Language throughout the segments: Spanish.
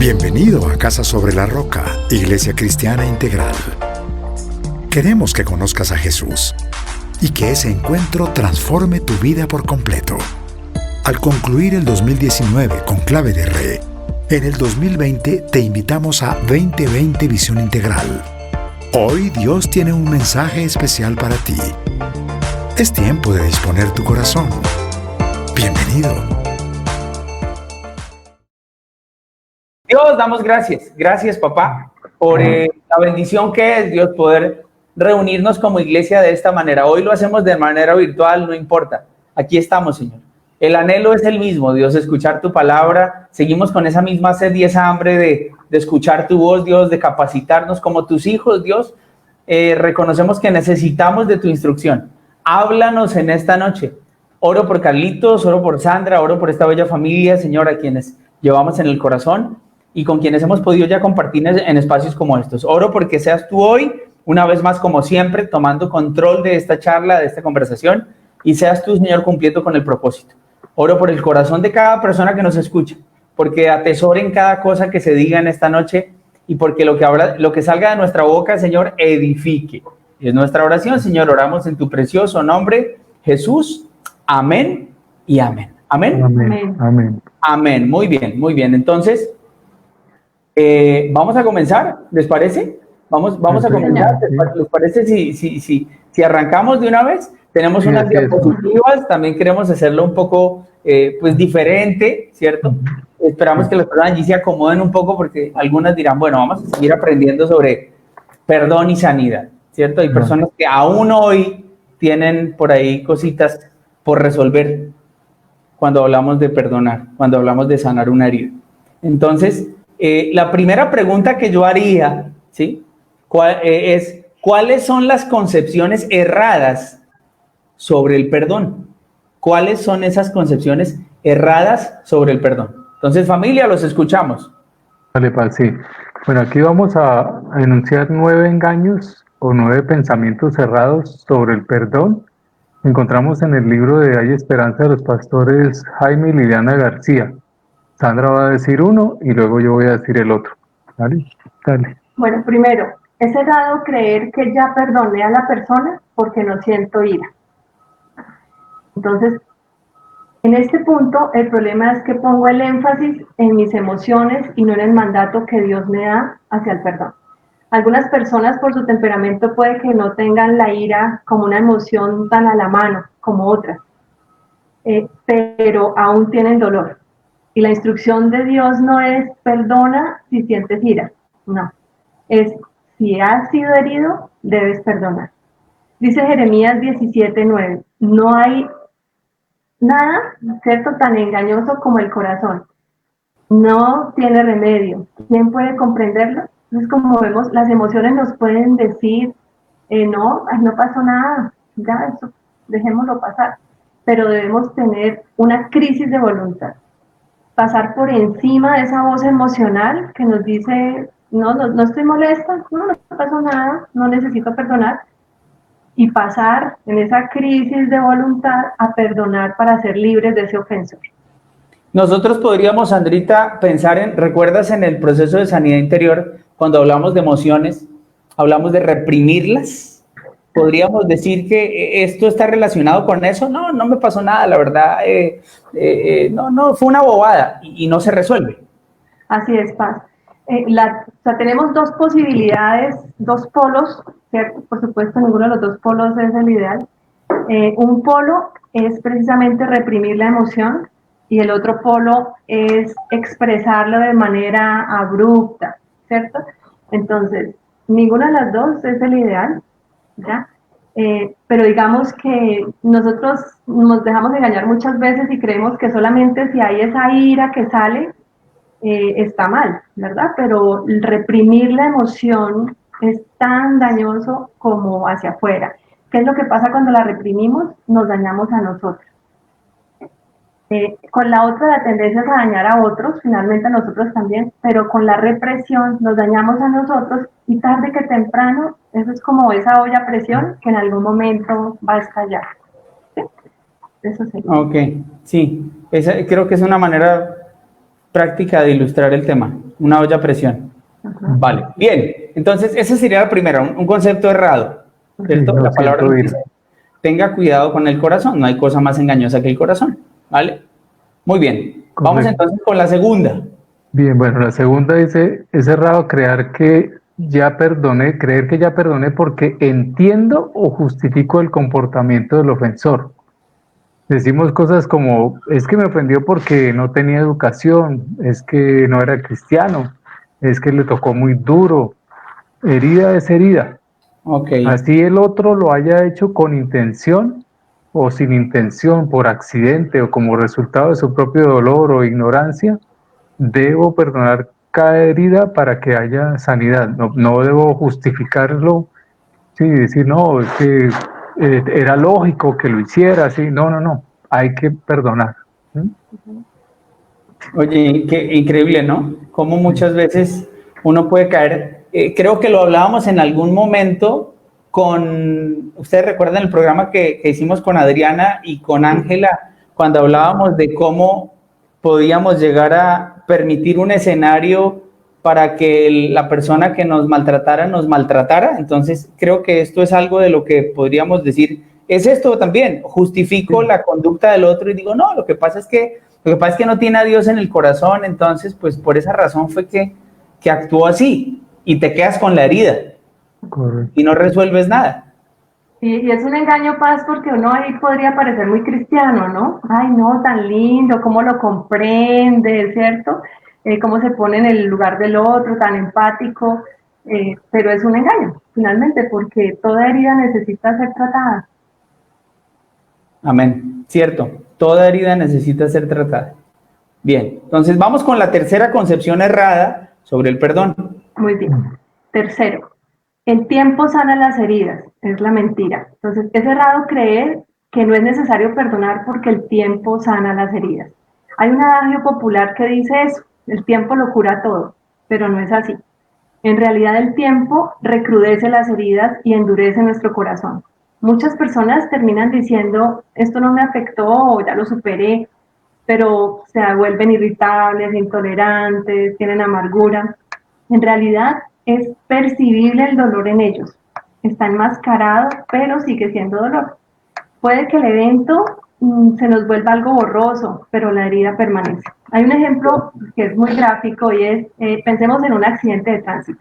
Bienvenido a Casa sobre la Roca, Iglesia Cristiana Integral. Queremos que conozcas a Jesús y que ese encuentro transforme tu vida por completo. Al concluir el 2019 con Clave de Re, en el 2020 te invitamos a 2020 Visión Integral. Hoy Dios tiene un mensaje especial para ti. Es tiempo de disponer tu corazón. Bienvenido. Dios, damos gracias. Gracias, papá, por la bendición que es, Dios, poder reunirnos como iglesia de esta manera. Hoy lo hacemos de manera virtual, no importa. Aquí estamos, Señor. El anhelo es el mismo, Dios, escuchar tu palabra. Seguimos con esa misma sed y esa hambre de escuchar tu voz, Dios, de capacitarnos como tus hijos, Dios. Reconocemos que necesitamos de tu instrucción. Háblanos en esta noche. Oro por Carlitos, oro por Sandra, oro por esta bella familia, Señor, a quienes llevamos en el corazón y con quienes hemos podido ya compartir en espacios como estos. Oro porque seas tú hoy, una vez más como siempre, tomando control de esta charla, de esta conversación, y seas tú, Señor, cumpliendo con el propósito. Oro por el corazón de cada persona que nos escucha, porque atesoren cada cosa que se diga en esta noche y porque lo que salga de nuestra boca, Señor, edifique. Es nuestra oración, Señor, oramos en tu precioso nombre, Jesús. Amén y amén. Amén. Amén. Amén. Amén. Muy bien, muy bien. Entonces, vamos a comenzar, ¿les parece? Vamos a comenzar. ¿Les parece si arrancamos de una vez? Tenemos unas diapositivas, también queremos hacerlo un poco pues diferente, ¿cierto? Esperamos que las personas allí se acomoden un poco porque algunas dirán, bueno, vamos a seguir aprendiendo sobre perdón y sanidad, ¿cierto? Hay personas que aún hoy tienen por ahí cositas por resolver cuando hablamos de perdonar, cuando hablamos de sanar una herida. Entonces, la primera pregunta que yo haría, ¿sí? ¿Cuáles son las concepciones erradas sobre el perdón? ¿Cuáles son esas concepciones erradas sobre el perdón? Entonces, familia, los escuchamos. Vale, sí. Bueno, aquí vamos a enunciar 9 engaños o 9 pensamientos errados sobre el perdón. Encontramos en el libro de Hay Esperanza de los pastores Jaime y Liliana García. Sandra va a decir uno y luego yo voy a decir el otro. ¿Vale? Dale. Bueno, primero, es errado creer que ya perdoné a la persona porque no siento ira. Entonces, en este punto, el problema es que pongo el énfasis en mis emociones y no en el mandato que Dios me da hacia el perdón. Algunas personas por su temperamento puede que no tengan la ira como una emoción tan a la mano como otras, pero aún tienen dolor. Y la instrucción de Dios no es perdona si sientes ira, no. Es si has sido herido, debes perdonar. Dice Jeremías 17:9, no hay nada, ¿cierto?, tan engañoso como el corazón. No tiene remedio. ¿Quién puede comprenderlo? Entonces, como vemos, las emociones nos pueden decir, no pasó nada, ya eso, dejémoslo pasar. Pero debemos tener una crisis de voluntad. Pasar por encima de esa voz emocional que nos dice, no estoy molesta, no pasó nada, no necesito perdonar. Y pasar en esa crisis de voluntad a perdonar para ser libres de ese ofensor. Nosotros podríamos, Sandrita, pensar ¿recuerdas en el proceso de sanidad interior, cuando hablamos de emociones, hablamos de reprimirlas? ¿Podríamos decir que esto está relacionado con eso? No me pasó nada, la verdad, no, fue una bobada y no se resuelve. Así es, Paz. Tenemos dos posibilidades, dos polos, ¿cierto? Por supuesto, ninguno de los dos polos es el ideal. Un polo es precisamente reprimir la emoción y el otro polo es expresarlo de manera abrupta, ¿cierto? Entonces, ninguna de las dos es el ideal, ¿ya? Pero digamos que nosotros nos dejamos engañar muchas veces y creemos que solamente si hay esa ira que sale, está mal, ¿verdad? Pero reprimir la emoción es tan dañoso como hacia afuera. ¿Qué es lo que pasa cuando la reprimimos? Nos dañamos a nosotros. Con la otra, la tendencia es a dañar a otros, finalmente a nosotros también, pero con la represión nos dañamos a nosotros y tarde que temprano, eso es como esa olla a presión que en algún momento va a estallar. ¿Sí? Eso sería. Ok, sí, creo que es una manera práctica de ilustrar el tema, una olla a presión. Vale, bien, entonces esa sería la primera, un concepto errado, ¿cierto? Sí, no La palabra siento nos ir. dice, tenga cuidado con el corazón, no hay cosa más engañosa que el corazón, ¿vale? Muy bien, vamos Correcto. entonces con la segunda. Bien, bueno, la segunda dice, es errado creer que ya perdoné porque entiendo o justifico el comportamiento del ofensor. Decimos cosas como, es que me ofendió porque no tenía educación, es que no era cristiano, es que le tocó muy duro. Herida es herida. Ok, Así el otro lo haya hecho con intención o sin intención, por accidente o como resultado de su propio dolor o ignorancia, debo perdonar cada herida para que haya sanidad. No, no debo justificarlo, sí, decir, no, es que era lógico que lo hiciera, sí, no, no, no, hay que perdonar. ¿Mm? oye, qué increíble, ¿no? Cómo muchas veces uno puede caer, creo que lo hablábamos en algún momento con, ustedes recuerdan el programa que hicimos con Adriana y con Ángela, cuando hablábamos de cómo podíamos llegar a permitir un escenario para que la persona que nos maltratara. Entonces, creo que esto es algo de lo que podríamos decir, es esto también, justifico la conducta del otro y digo, no, lo que pasa es que no tiene a Dios en el corazón, entonces, pues por esa razón fue que actuó así y te quedas con la herida Correcto. y no resuelves nada. Y es un engaño, Paz, porque uno ahí podría parecer muy cristiano, ¿no? Ay, no, tan lindo, cómo lo comprende, ¿cierto? Cómo se pone en el lugar del otro, tan empático, pero es un engaño, finalmente, porque toda herida necesita ser tratada. Amén. Cierto, toda herida necesita ser tratada. Bien, entonces vamos con la tercera concepción errada sobre el perdón. Muy bien. Tercero, el tiempo sana las heridas, es la mentira. Entonces, es errado creer que no es necesario perdonar porque el tiempo sana las heridas. Hay un adagio popular que dice eso, el tiempo lo cura todo, pero no es así. En realidad el tiempo recrudece las heridas y endurece nuestro corazón. Muchas personas terminan diciendo, esto no me afectó, ya lo superé, pero se vuelven irritables, intolerantes, tienen amargura. En realidad es percibible el dolor en ellos. Está enmascarado, pero sigue siendo dolor. Puede que el evento se nos vuelva algo borroso, pero la herida permanece. Hay un ejemplo que es muy gráfico y es, pensemos en un accidente de tránsito.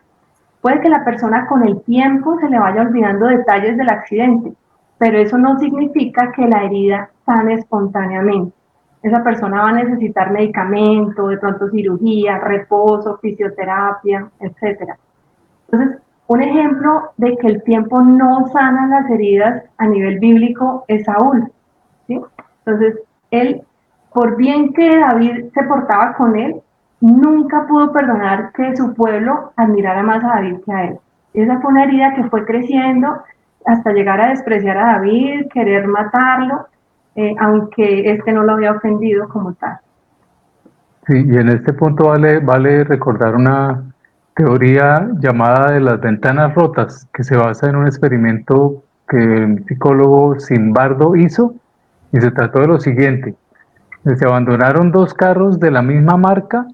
Puede que la persona con el tiempo se le vaya olvidando detalles del accidente, pero eso no significa que la herida sane espontáneamente. Esa persona va a necesitar medicamento, de pronto cirugía, reposo, fisioterapia, etc. Entonces, un ejemplo de que el tiempo no sana las heridas a nivel bíblico es Saúl, ¿sí? Entonces, él, por bien que David se portaba con él, nunca pudo perdonar que su pueblo admirara más a David que a él. Esa fue una herida que fue creciendo hasta llegar a despreciar a David, querer matarlo, aunque este no lo había ofendido como tal. Sí, y en este punto vale recordar una teoría llamada de las ventanas rotas, que se basa en un experimento que el psicólogo Zimbardo hizo, y se trató de lo siguiente. Se abandonaron dos carros de la misma marca,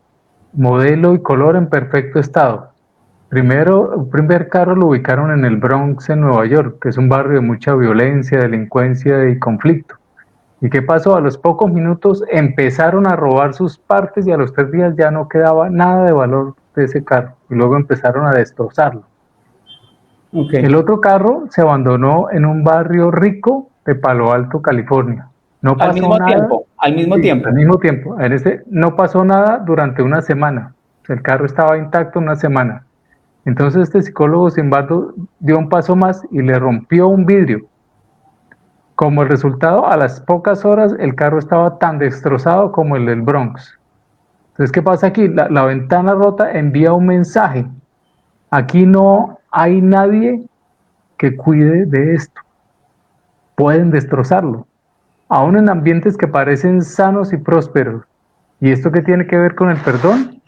modelo y color en perfecto estado. Primero, el primer carro lo ubicaron en el Bronx, en Nueva York, que es un barrio de mucha violencia, delincuencia y conflicto. ¿Y qué pasó? A los pocos minutos empezaron a robar sus partes y a los 3 días ya no quedaba nada de valor de ese carro. Y luego empezaron a destrozarlo. Okay. El otro carro se abandonó en un barrio rico de Palo Alto, California. No pasó Al mismo nada. tiempo, al mismo Sí, tiempo. al mismo tiempo. En ese no pasó nada durante una semana. El carro estaba intacto una semana. Entonces este psicólogo Zimbardo dio un paso más y le rompió un vidrio. Como el resultado, a las pocas horas el carro estaba tan destrozado como el del Bronx. Entonces, ¿qué pasa aquí? La ventana rota envía un mensaje. Aquí no hay nadie que cuide de esto. Pueden destrozarlo. Aún en ambientes que parecen sanos y prósperos. ¿Y esto qué tiene que ver con el perdón?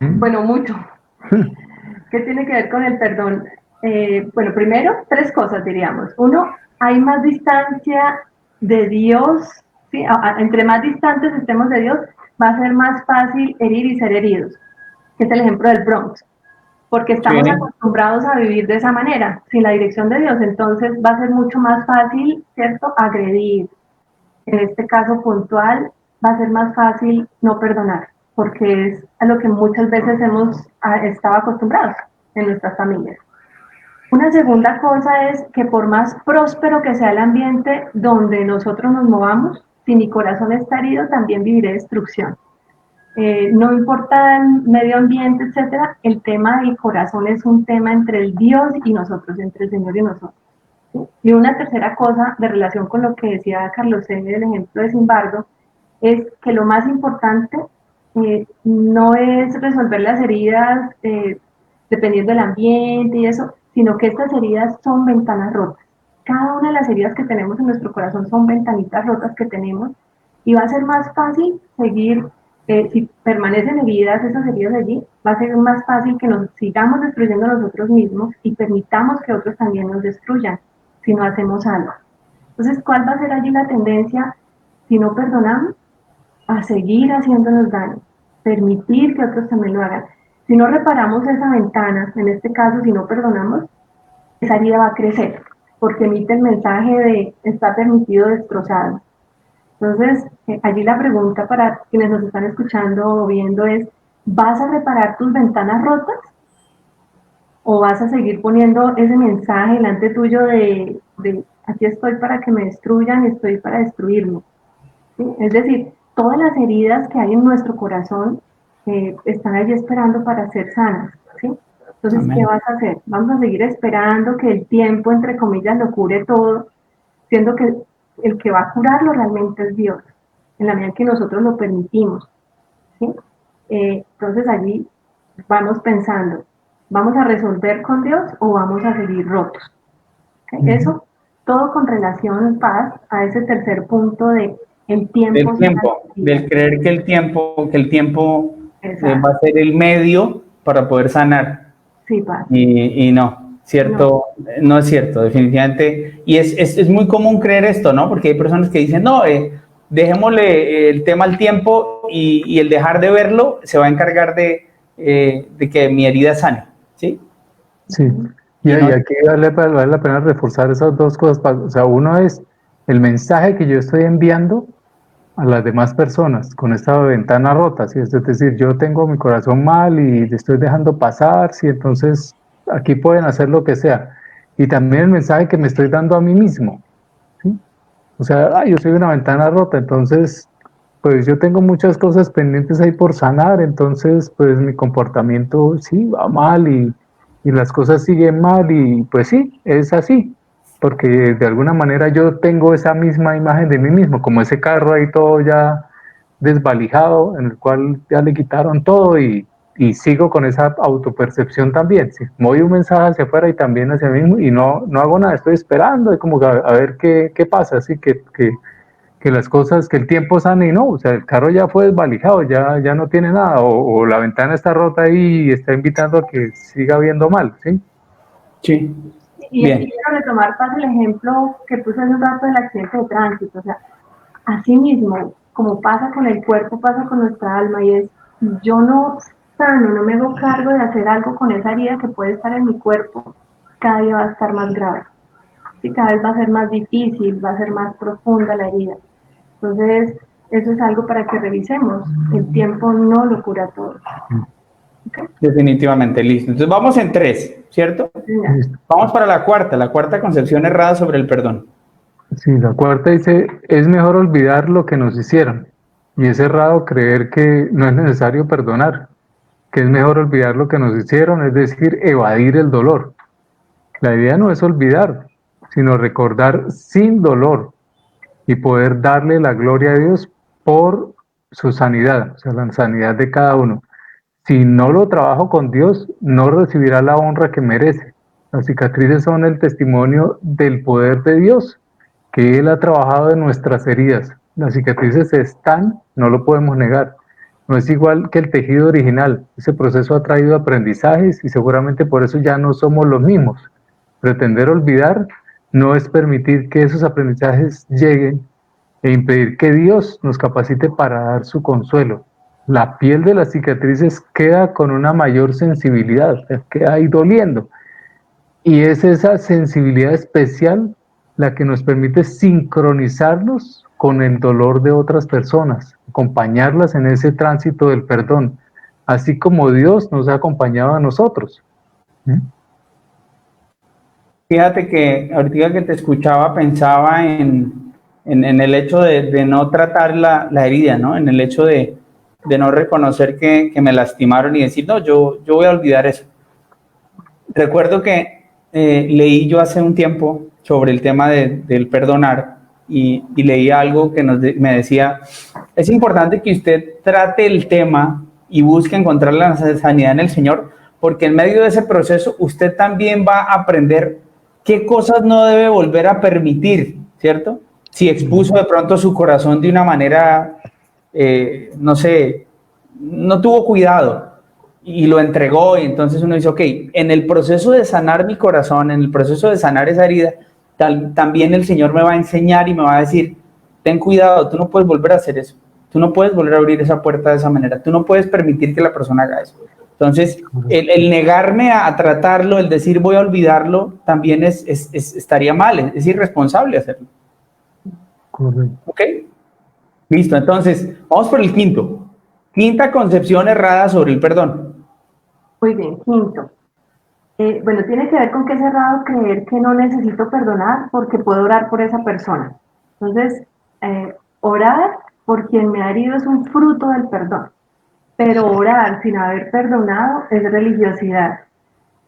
Bueno, mucho. ¿Qué tiene que ver con el perdón? Bueno, primero, tres cosas diríamos. Uno, hay más distancia de Dios ¿sí? Entre más distantes estemos de Dios, va a ser más fácil herir y ser heridos. Es el ejemplo del Bronx, porque estamos Sí. acostumbrados a vivir de esa manera, sin la dirección de Dios, entonces va a ser mucho más fácil, ¿cierto?, agredir. En este caso puntual, va a ser más fácil no perdonar, porque es a lo que muchas veces hemos estado acostumbrados en nuestras familias. Una segunda cosa es que por más próspero que sea el ambiente donde nosotros nos movamos, si mi corazón está herido, también viviré destrucción. No importa el medio ambiente, etcétera, el tema del corazón es un tema entre el Dios y nosotros, entre el Señor y nosotros. ¿Sí? Y una tercera cosa de relación con lo que decía Carlos C. del ejemplo de Zimbardo, es que lo más importante no es resolver las heridas dependiendo del ambiente y eso, sino que estas heridas son ventanas rotas. Cada una de las heridas que tenemos en nuestro corazón son ventanitas rotas que tenemos y va a ser más fácil seguir, si permanecen heridas, esas heridas allí, va a ser más fácil que nos sigamos destruyendo nosotros mismos y permitamos que otros también nos destruyan si no hacemos algo. Entonces, ¿cuál va a ser allí la tendencia si no perdonamos? A seguir haciéndonos daño, permitir que otros también lo hagan. Si no reparamos esa ventana, en este caso, si no perdonamos, esa herida va a crecer, porque emite el mensaje de está permitido destrozado. Entonces, allí la pregunta para quienes nos están escuchando o viendo es, ¿vas a reparar tus ventanas rotas? ¿O vas a seguir poniendo ese mensaje delante tuyo de aquí estoy para que me destruyan, estoy para destruirme? ¿Sí? Es decir, todas las heridas que hay en nuestro corazón están allí esperando para ser sanas, ¿sí? Entonces, Amén. ¿qué vas a hacer? Vamos a seguir esperando que el tiempo, entre comillas, lo cure todo, siendo que el que va a curarlo realmente es Dios, en la medida que nosotros lo permitimos, ¿sí? Entonces, allí vamos pensando, ¿vamos a resolver con Dios o vamos a seguir rotos? ¿Okay? Eso, todo con relación, Paz, a ese tercer punto de el tiempo. Del creer que el tiempo va a ser el medio para poder sanar. Sí, Paz. Y no, cierto, no es cierto, definitivamente. Y es muy común creer esto, ¿no? Porque hay personas que dicen, no, dejémosle el tema al tiempo y el dejar de verlo se va a encargar de que mi herida sane, ¿sí? Sí. Y aquí vale la pena reforzar esas dos cosas. O sea, uno es el mensaje que yo estoy enviando a las demás personas con esta ventana rota, ¿sí? Es decir, yo tengo mi corazón mal y le estoy dejando pasar, ¿sí? Entonces aquí pueden hacer lo que sea. Y también el mensaje que me estoy dando a mí mismo, ¿sí? O sea, yo soy una ventana rota, entonces pues yo tengo muchas cosas pendientes ahí por sanar, entonces pues mi comportamiento sí va mal y las cosas siguen mal y pues sí, es así, porque de alguna manera yo tengo esa misma imagen de mí mismo, como ese carro ahí todo ya desvalijado, en el cual ya le quitaron todo y sigo con esa autopercepción también, ¿sí? Voy un mensaje hacia afuera y también hacia mí mismo y no hago nada, estoy esperando, y como a ver qué pasa, así que las cosas, que el tiempo sane y no, o sea, el carro ya fue desvalijado, ya no tiene nada, o la ventana está rota ahí y está invitando a que siga viendo mal, ¿sí? Sí. Y Bien. aquí quiero retomar, Paz, el ejemplo que puse hace un rato del accidente de tránsito, o sea, así mismo, como pasa con el cuerpo, pasa con nuestra alma, y es, yo no sano, no me hago cargo de hacer algo con esa herida que puede estar en mi cuerpo, cada día va a estar más grave, y cada vez va a ser más difícil, va a ser más profunda la herida. Entonces, eso es algo para que revisemos. El tiempo no lo cura todo. ¿Okay? Definitivamente, listo. Entonces vamos en 3, ¿cierto? Ya. Vamos para la cuarta concepción errada sobre el perdón. Sí, la cuarta dice, es mejor olvidar lo que nos hicieron. Y es errado creer que no es necesario perdonar, que es mejor olvidar lo que nos hicieron, es decir, evadir el dolor. La idea no es olvidar, sino recordar sin dolor y poder darle la gloria a Dios por su sanidad, o sea, la sanidad de cada uno. Si no lo trabajo con Dios, no recibirá la honra que merece. Las cicatrices son el testimonio del poder de Dios, que Él ha trabajado en nuestras heridas. Las cicatrices están, no lo podemos negar. No es igual que el tejido original. Ese proceso ha traído aprendizajes y seguramente por eso ya no somos los mismos. Pretender olvidar no es permitir que esos aprendizajes lleguen e impedir que Dios nos capacite para dar su consuelo. La piel de las cicatrices queda con una mayor sensibilidad, o sea, queda ahí doliendo. Y es esa sensibilidad especial la que nos permite sincronizarnos con el dolor de otras personas, acompañarlas en ese tránsito del perdón, así como Dios nos ha acompañado a nosotros. Fíjate que ahorita que te escuchaba pensaba en el hecho de no tratar la herida, ¿no? En el hecho de no reconocer que me lastimaron y decir, no, yo voy a olvidar eso. Recuerdo que leí yo hace un tiempo sobre el tema del perdonar y leí algo que me decía, es importante que usted trate el tema y busque encontrar la sanidad en el Señor, porque en medio de ese proceso usted también va a aprender qué cosas no debe volver a permitir, ¿cierto? Si expuso de pronto su corazón de una manera, no sé, no tuvo cuidado y lo entregó, y entonces uno dice, ok, en el proceso de sanar mi corazón, en el proceso de sanar esa herida, también el Señor me va a enseñar y me va a decir, ten cuidado, tú no puedes volver a hacer eso, tú no puedes volver a abrir esa puerta de esa manera, tú no puedes permitir que la persona haga eso. Entonces, el negarme a tratarlo, el decir voy a olvidarlo, también estaría mal, es irresponsable hacerlo. Correcto. ¿Ok? Listo, entonces, vamos por el quinto. Quinta concepción errada sobre el perdón. Muy bien, quinto. Bueno, tiene que ver con que es errado creer que no necesito perdonar porque puedo orar por esa persona. Entonces, orar por quien me ha herido es un fruto del perdón, pero orar sin haber perdonado es religiosidad.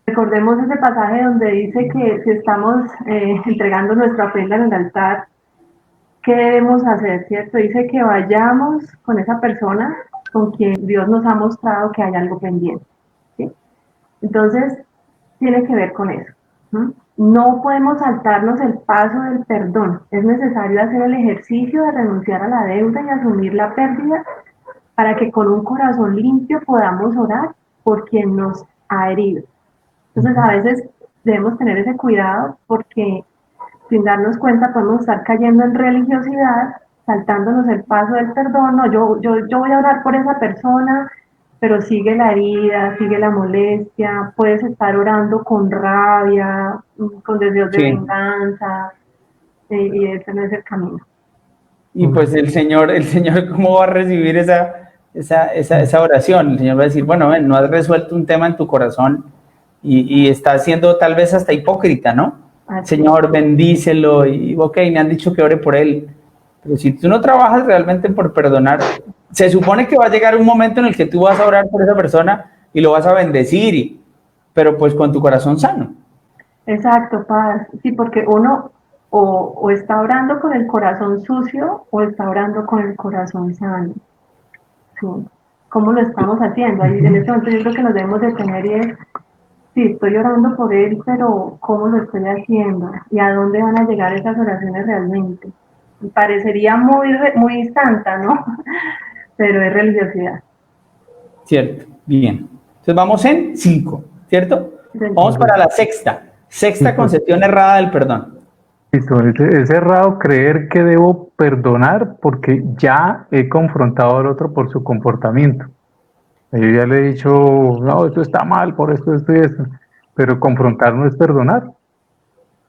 Recordemos ese pasaje donde dice que si estamos entregando nuestra ofrenda en el altar, ¿qué debemos hacer? ¿Cierto? Dice que vayamos con esa persona con quien Dios nos ha mostrado que hay algo pendiente, ¿sí? Entonces, tiene que ver con eso. No podemos saltarnos el paso del perdón. Es necesario hacer el ejercicio de renunciar a la deuda y asumir la pérdida para que con un corazón limpio podamos orar por quien nos ha herido. Entonces, a veces debemos tener ese cuidado porque sin darnos cuenta podemos estar cayendo en religiosidad, saltándonos el paso del perdón. No, yo voy a orar por esa persona, pero sigue la herida, sigue la molestia, puedes estar orando con rabia, con deseos de venganza, y ese no es el camino. Y pues el Señor, ¿cómo va a recibir esa oración? El Señor va a decir, bueno, no has resuelto un tema en tu corazón y estás siendo tal vez hasta hipócrita, ¿no? Así. Señor, bendícelo y ok, me han dicho que ore por él. Pero si tú no trabajas realmente por perdonar, se supone que va a llegar un momento en el que tú vas a orar por esa persona y lo vas a bendecir, pero pues con tu corazón sano. Exacto, Paz. Sí, porque uno o está orando con el corazón sucio o está orando con el corazón sano. Sí. ¿Cómo lo estamos haciendo? Ahí en este momento yo creo que nos debemos detener y es, sí, estoy orando por él, pero ¿cómo lo estoy haciendo? ¿Y a dónde van a llegar esas oraciones realmente? Parecería muy santa, ¿no? Pero es religiosidad. Cierto, bien. Entonces vamos en 5, ¿cierto? Vamos para la sexta concepción errada del perdón. Listo, es errado creer que debo perdonar porque ya he confrontado al otro por su comportamiento. Yo ya le he dicho, no, esto está mal, por esto y esto, pero confrontar no es perdonar.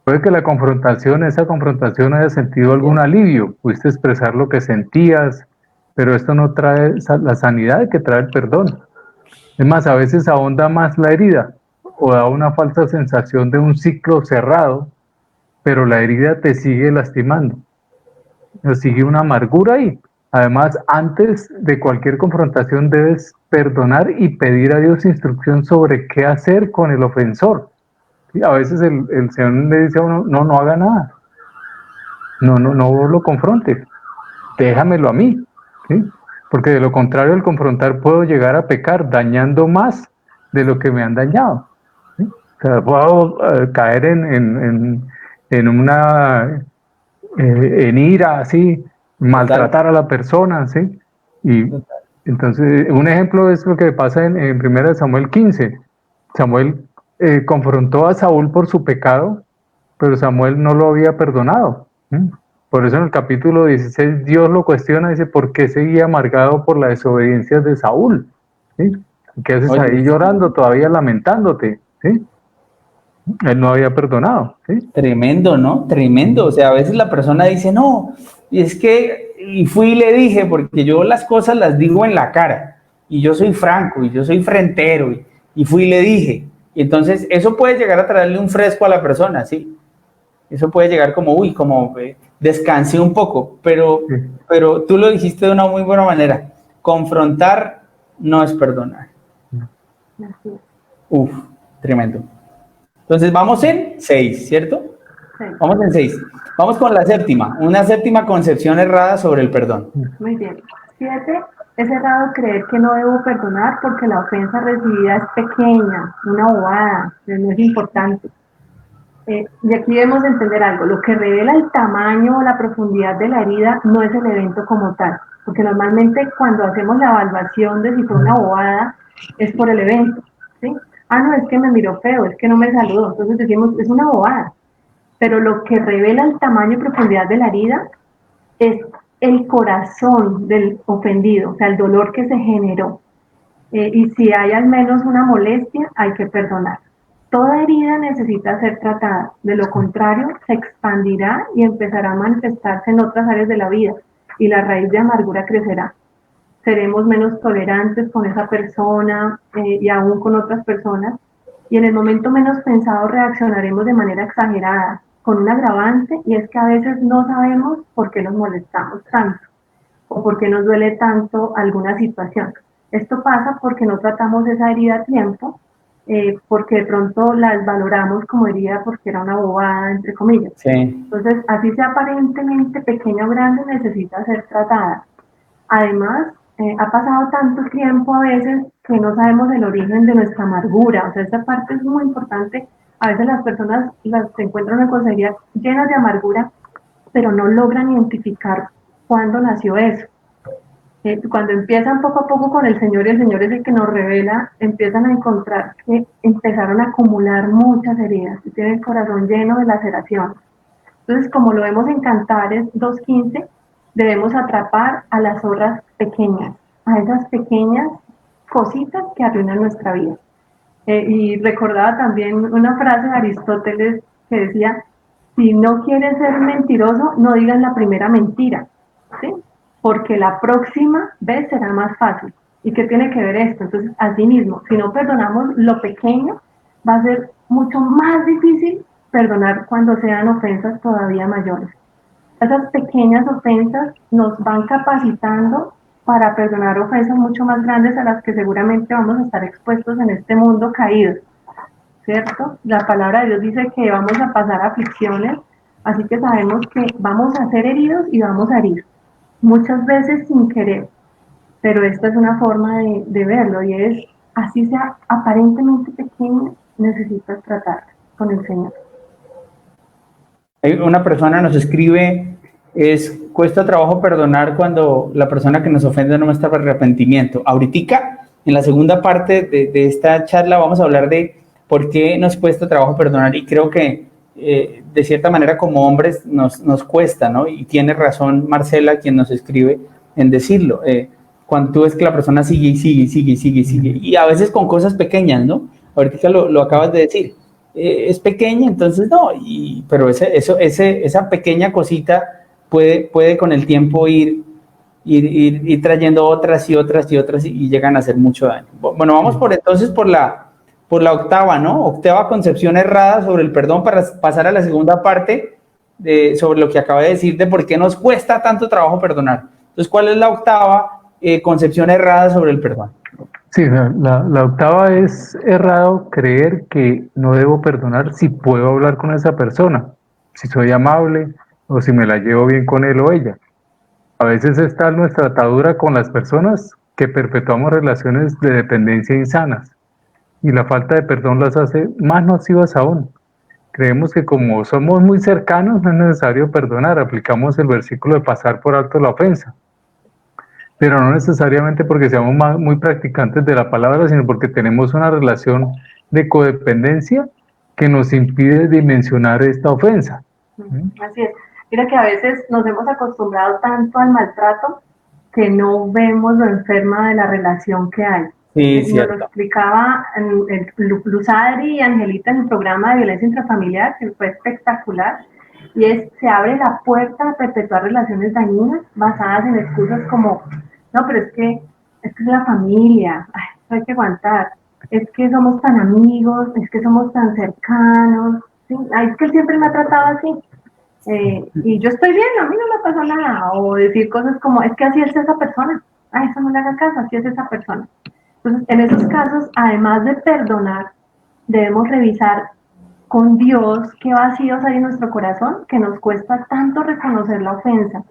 Puede que esa confrontación haya sentido algún alivio, pudiste expresar lo que sentías, pero esto no trae la sanidad que trae el perdón. Es más, a veces ahonda más la herida o da una falsa sensación de un ciclo cerrado, pero la herida te sigue lastimando. Nos sigue una amargura ahí. Además, antes de cualquier confrontación debes perdonar y pedir a Dios instrucción sobre qué hacer con el ofensor. ¿Sí? A veces el Señor le dice a uno, no haga nada. No lo confronte. Déjamelo a mí. ¿Sí? Porque de lo contrario, al confrontar puedo llegar a pecar, dañando más de lo que me han dañado. ¿Sí? O sea, puedo caer en ira, así, maltratar a la persona, ¿sí? Y entonces, un ejemplo es lo que pasa en 1 Samuel 15. Samuel confrontó a Saúl por su pecado, pero Samuel no lo había perdonado. Por eso en el capítulo 16 Dios lo cuestiona, dice, ¿por qué seguía amargado por la desobediencia de Saúl? ¿Sí? ¿Qué haces Oye, ahí llorando, todavía lamentándote? ¿Sí? Él no había perdonado. ¿Sí? tremendo, ¿no? Tremendo. O sea, a veces la persona dice, no, y es que, y fui y le dije, porque yo las cosas las digo en la cara, y yo soy franco, y yo soy frentero, y fui y le dije. Y entonces, eso puede llegar a traerle un fresco a la persona, ¿sí? Eso puede llegar como, uy, como descansé un poco, Sí. pero tú lo dijiste de una muy buena manera. Confrontar no es perdonar. Así es. Uf, tremendo. Entonces vamos en 6, ¿cierto? Sí. Vamos en 6. Vamos con la séptima. Una séptima concepción errada sobre el perdón. Muy bien. 7. Es errado creer que no debo perdonar porque la ofensa recibida es pequeña, una bobada, no es importante. Y aquí debemos entender algo. Lo que revela el tamaño o la profundidad de la herida no es el evento como tal. Porque normalmente cuando hacemos la evaluación de si fue una bobada, es por el evento. ¿Sí? Ah, no, es que me miró feo, es que no me saludó. Entonces decimos, es una bobada. Pero lo que revela el tamaño y profundidad de la herida es el corazón del ofendido, o sea, el dolor que se generó. Y si hay al menos una molestia, hay que perdonar. Toda herida necesita ser tratada, de lo contrario se expandirá y empezará a manifestarse en otras áreas de la vida y la raíz de amargura crecerá. Seremos menos tolerantes con esa persona y aún con otras personas, y en el momento menos pensado reaccionaremos de manera exagerada, con un agravante, y es que a veces no sabemos por qué nos molestamos tanto o por qué nos duele tanto alguna situación. Esto pasa porque no tratamos esa herida a tiempo, porque de pronto la valoramos como herida porque era una bobada, entre comillas. Sí. Entonces, así sea aparentemente pequeña o grande, necesita ser tratada. Además, ha pasado tanto tiempo a veces que no sabemos el origen de nuestra amargura. O sea, esta parte es muy importante. A veces las personas se encuentran en consejería llenas de amargura, pero no logran identificar cuándo nació eso. Cuando empiezan poco a poco con el Señor, y el Señor es el que nos revela, empiezan a encontrar que empezaron a acumular muchas heridas y tienen el corazón lleno de laceración. Entonces, como lo vemos en Cantares 2:15, debemos atrapar a las zorras pequeñas, a esas pequeñas cositas que arruinan nuestra vida. Y recordaba también una frase de Aristóteles que decía, si no quieres ser mentiroso, no digas la primera mentira, ¿sí? Porque la próxima vez será más fácil. ¿Y qué tiene que ver esto? Entonces, así mismo, si no perdonamos lo pequeño, va a ser mucho más difícil perdonar cuando sean ofensas todavía mayores. Esas pequeñas ofensas nos van capacitando para perdonar ofensas mucho más grandes a las que seguramente vamos a estar expuestos en este mundo caído, ¿cierto? La palabra de Dios dice que vamos a pasar aflicciones, así que sabemos que vamos a ser heridos y vamos a herir, muchas veces sin querer, pero esta es una forma de verlo, y es, así sea aparentemente pequeño, necesitas tratar con el Señor. Una persona nos escribe, cuesta trabajo perdonar cuando la persona que nos ofende no muestra arrepentimiento. Ahorita, en la segunda parte de esta charla, vamos a hablar de por qué nos cuesta trabajo perdonar, y creo que de cierta manera como hombres nos cuesta, ¿no? Y tiene razón Marcela, quien nos escribe, en decirlo. Cuando tú ves que la persona sigue y sigue y sigue y sigue y sigue, y a veces con cosas pequeñas, ¿no? Ahorita lo acabas de decir. Es pequeña, entonces no, pero esa pequeña cosita puede con el tiempo ir trayendo otras y otras y otras, y llegan a hacer mucho daño. Bueno, vamos entonces por la octava, ¿no? Octava concepción errada sobre el perdón, para pasar a la segunda parte sobre lo que acaba de decir de por qué nos cuesta tanto trabajo perdonar. Entonces, ¿cuál es la octava concepción errada sobre el perdón? Sí, la octava es errado creer que no debo perdonar si puedo hablar con esa persona, si soy amable o si me la llevo bien con él o ella. A veces está nuestra atadura con las personas que perpetuamos relaciones de dependencia insanas, y la falta de perdón las hace más nocivas aún. Creemos que como somos muy cercanos no es necesario perdonar, aplicamos el versículo de pasar por alto la ofensa. Pero no necesariamente porque seamos muy practicantes de la palabra, sino porque tenemos una relación de codependencia que nos impide dimensionar esta ofensa. Así es. Mira que a veces nos hemos acostumbrado tanto al maltrato que no vemos lo enferma de la relación que hay. Sí, Nos lo cierto. explicaba Luz Adri y Angelita en el programa de violencia intrafamiliar, que fue espectacular, y se abre la puerta a perpetuar relaciones dañinas basadas en excusas como, no, pero es la familia, ay, eso hay que aguantar, es que somos tan amigos, es que somos tan cercanos, ¿sí? Ay, es que él siempre me ha tratado así, y yo estoy bien, a mí no me pasó nada, o decir cosas como, es que así es esa persona, ay, eso no le haga caso, así es esa persona. Entonces, en esos casos, además de perdonar, debemos revisar con Dios qué vacíos hay en nuestro corazón, que nos cuesta tanto reconocer la ofensa,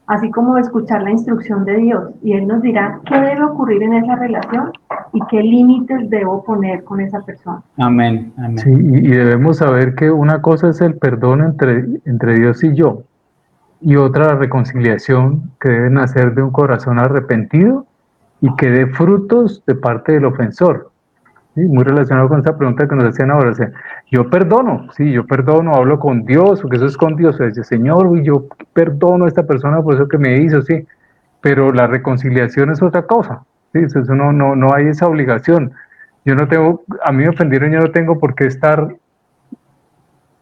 así como escuchar la instrucción de Dios. Y Él nos dirá qué debe ocurrir en esa relación y qué límites debo poner con esa persona. Amén, Sí, amén. y debemos saber que una cosa es el perdón entre Dios y yo, y otra la reconciliación que debe nacer de un corazón arrepentido y que dé frutos de parte del ofensor. ¿Sí? Muy relacionado con esta pregunta que nos hacían ahora. O sea, yo perdono, sí, yo perdono, hablo con Dios, porque eso es con Dios. O sea, dice, Señor, uy, yo perdono a esta persona por eso que me hizo, sí, pero la reconciliación es otra cosa. ¿Sí? Eso no hay esa obligación. Yo no tengo, a mí me ofendieron, yo no tengo por qué estar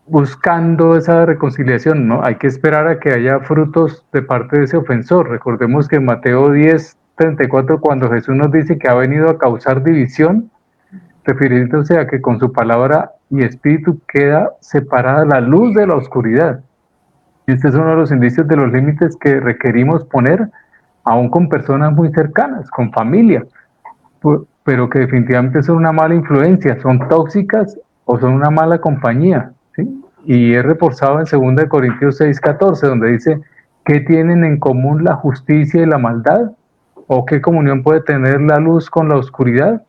buscando esa reconciliación, ¿no? Hay que esperar a que haya frutos de parte de ese ofensor. Recordemos que en Mateo 10:34, cuando Jesús nos dice que ha venido a causar división, refiriéndose a que con su palabra y espíritu queda separada la luz de la oscuridad. Y este es uno de los indicios de los límites que requerimos poner aún con personas muy cercanas, con familia, pero que definitivamente son una mala influencia, son tóxicas o son una mala compañía, ¿sí? Y es reforzado en 2 Corintios 6:14, donde dice, ¿qué tienen en común la justicia y la maldad? ¿O qué comunión puede tener la luz con la oscuridad?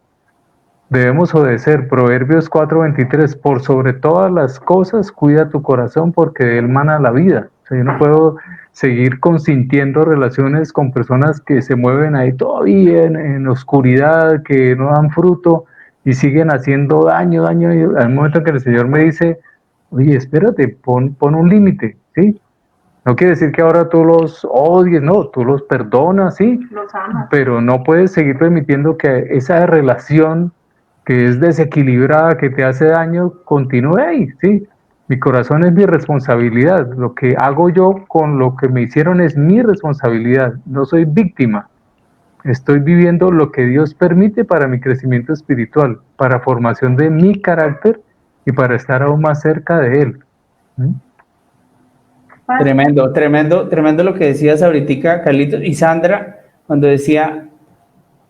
Debemos obedecer. Proverbios 4:23, por sobre todas las cosas, cuida tu corazón porque de él mana la vida. O sea, yo no puedo seguir consintiendo relaciones con personas que se mueven ahí todavía en oscuridad, que no dan fruto y siguen haciendo daño. Y al momento en que el Señor me dice, oye, espérate, pon un límite, ¿sí? No quiere decir que ahora tú los odies, no, tú los perdonas, sí, Los amas. pero no puedes seguir permitiendo que esa relación que es desequilibrada, que te hace daño, continúe ahí, ¿sí? Mi corazón es mi responsabilidad, lo que hago yo con lo que me hicieron es mi responsabilidad, no soy víctima, estoy viviendo lo que Dios permite para mi crecimiento espiritual, para formación de mi carácter y para estar aún más cerca de Él. ¿Mm? Tremendo, tremendo, tremendo lo que decías ahorita, Carlitos. Y Sandra, cuando decía,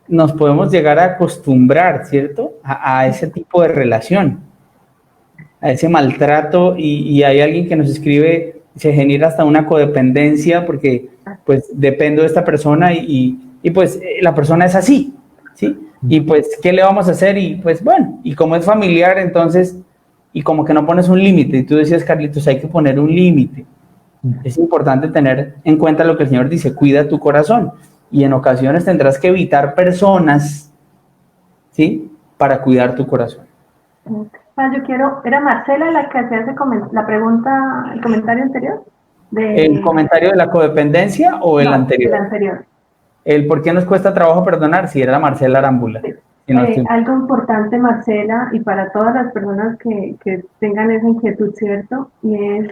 nos podemos llegar a acostumbrar, ¿cierto? A ese tipo de relación, a ese maltrato, y hay alguien que nos escribe, se genera hasta una codependencia porque pues dependo de esta persona y pues la persona es así, ¿sí? Y pues, ¿qué le vamos a hacer? Y pues bueno, y como es familiar, entonces, y como que no pones un límite, y tú decías, Carlitos, hay que poner un límite. Es importante tener en cuenta lo que el Señor dice, cuida tu corazón. Y en ocasiones tendrás que evitar personas, ¿sí? Para cuidar tu corazón. Yo quiero, era Marcela la que hacía la pregunta, el comentario anterior. ¿El comentario de la codependencia o el No, anterior? el anterior. El por qué nos cuesta trabajo perdonar, si era la Marcela Arámbula. Sí. Si no estoy... Algo importante, Marcela, y para todas las personas que tengan esa inquietud, ¿cierto? Y es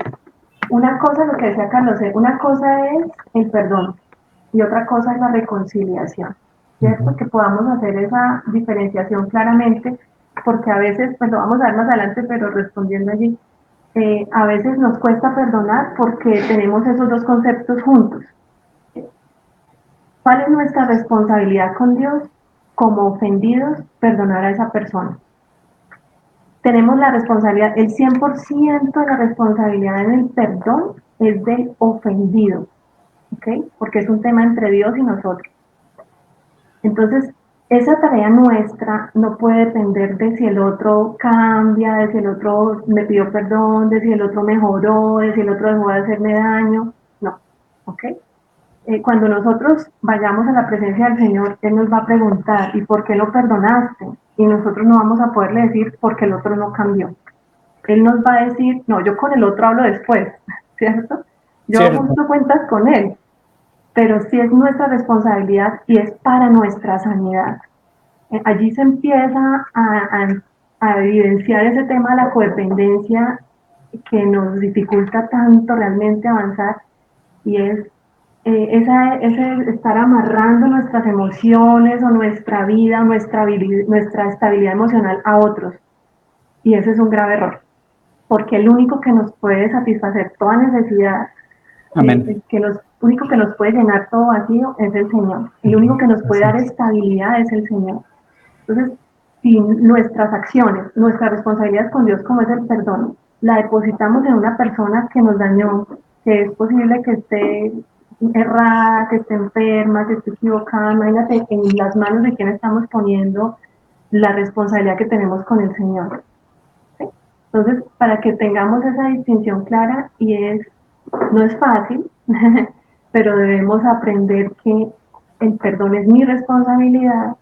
una cosa, lo que decía Carlos, una cosa es el perdón y otra cosa es la reconciliación, ¿cierto? Que podamos hacer esa diferenciación claramente, porque a veces, pues lo vamos a ver más adelante, pero respondiendo allí, a veces nos cuesta perdonar porque tenemos esos dos conceptos juntos. ¿Cuál es nuestra responsabilidad con Dios? Como ofendidos, perdonar a esa persona. Tenemos la responsabilidad, el 100% de la responsabilidad en el perdón es del ofendido, ¿ok? Porque es un tema entre Dios y nosotros. Entonces, esa tarea nuestra no puede depender de si el otro cambia, de si el otro me pidió perdón, de si el otro mejoró, de si el otro dejó de hacerme daño, no, ¿ok? Cuando nosotros vayamos a la presencia del Señor, Él nos va a preguntar, ¿y por qué lo perdonaste? Y nosotros no vamos a poderle decir, porque el otro no cambió. Él nos va a decir, no, yo con el otro hablo después, ¿cierto? Yo Cierto. ajusto cuentas con Él, pero sí es nuestra responsabilidad y es para nuestra sanidad. Allí se empieza a evidenciar ese tema de la codependencia que nos dificulta tanto realmente avanzar, y es ese estar amarrando nuestras emociones o nuestra vida, nuestra estabilidad emocional a otros. Y ese es un grave error, porque el único que nos puede satisfacer toda necesidad, Amén. el único que nos puede llenar todo vacío es el Señor. El único que nos puede dar estabilidad es el Señor. Entonces, si nuestras acciones, nuestra responsabilidad con Dios, como es el perdón, la depositamos en una persona que nos dañó, que es posible que esté errada, que esté enferma, que esté equivocada, imagínate en las manos de quién estamos poniendo la responsabilidad que tenemos con el Señor. ¿Sí? Entonces, para que tengamos esa distinción clara, no es fácil, pero debemos aprender que el perdón es mi responsabilidad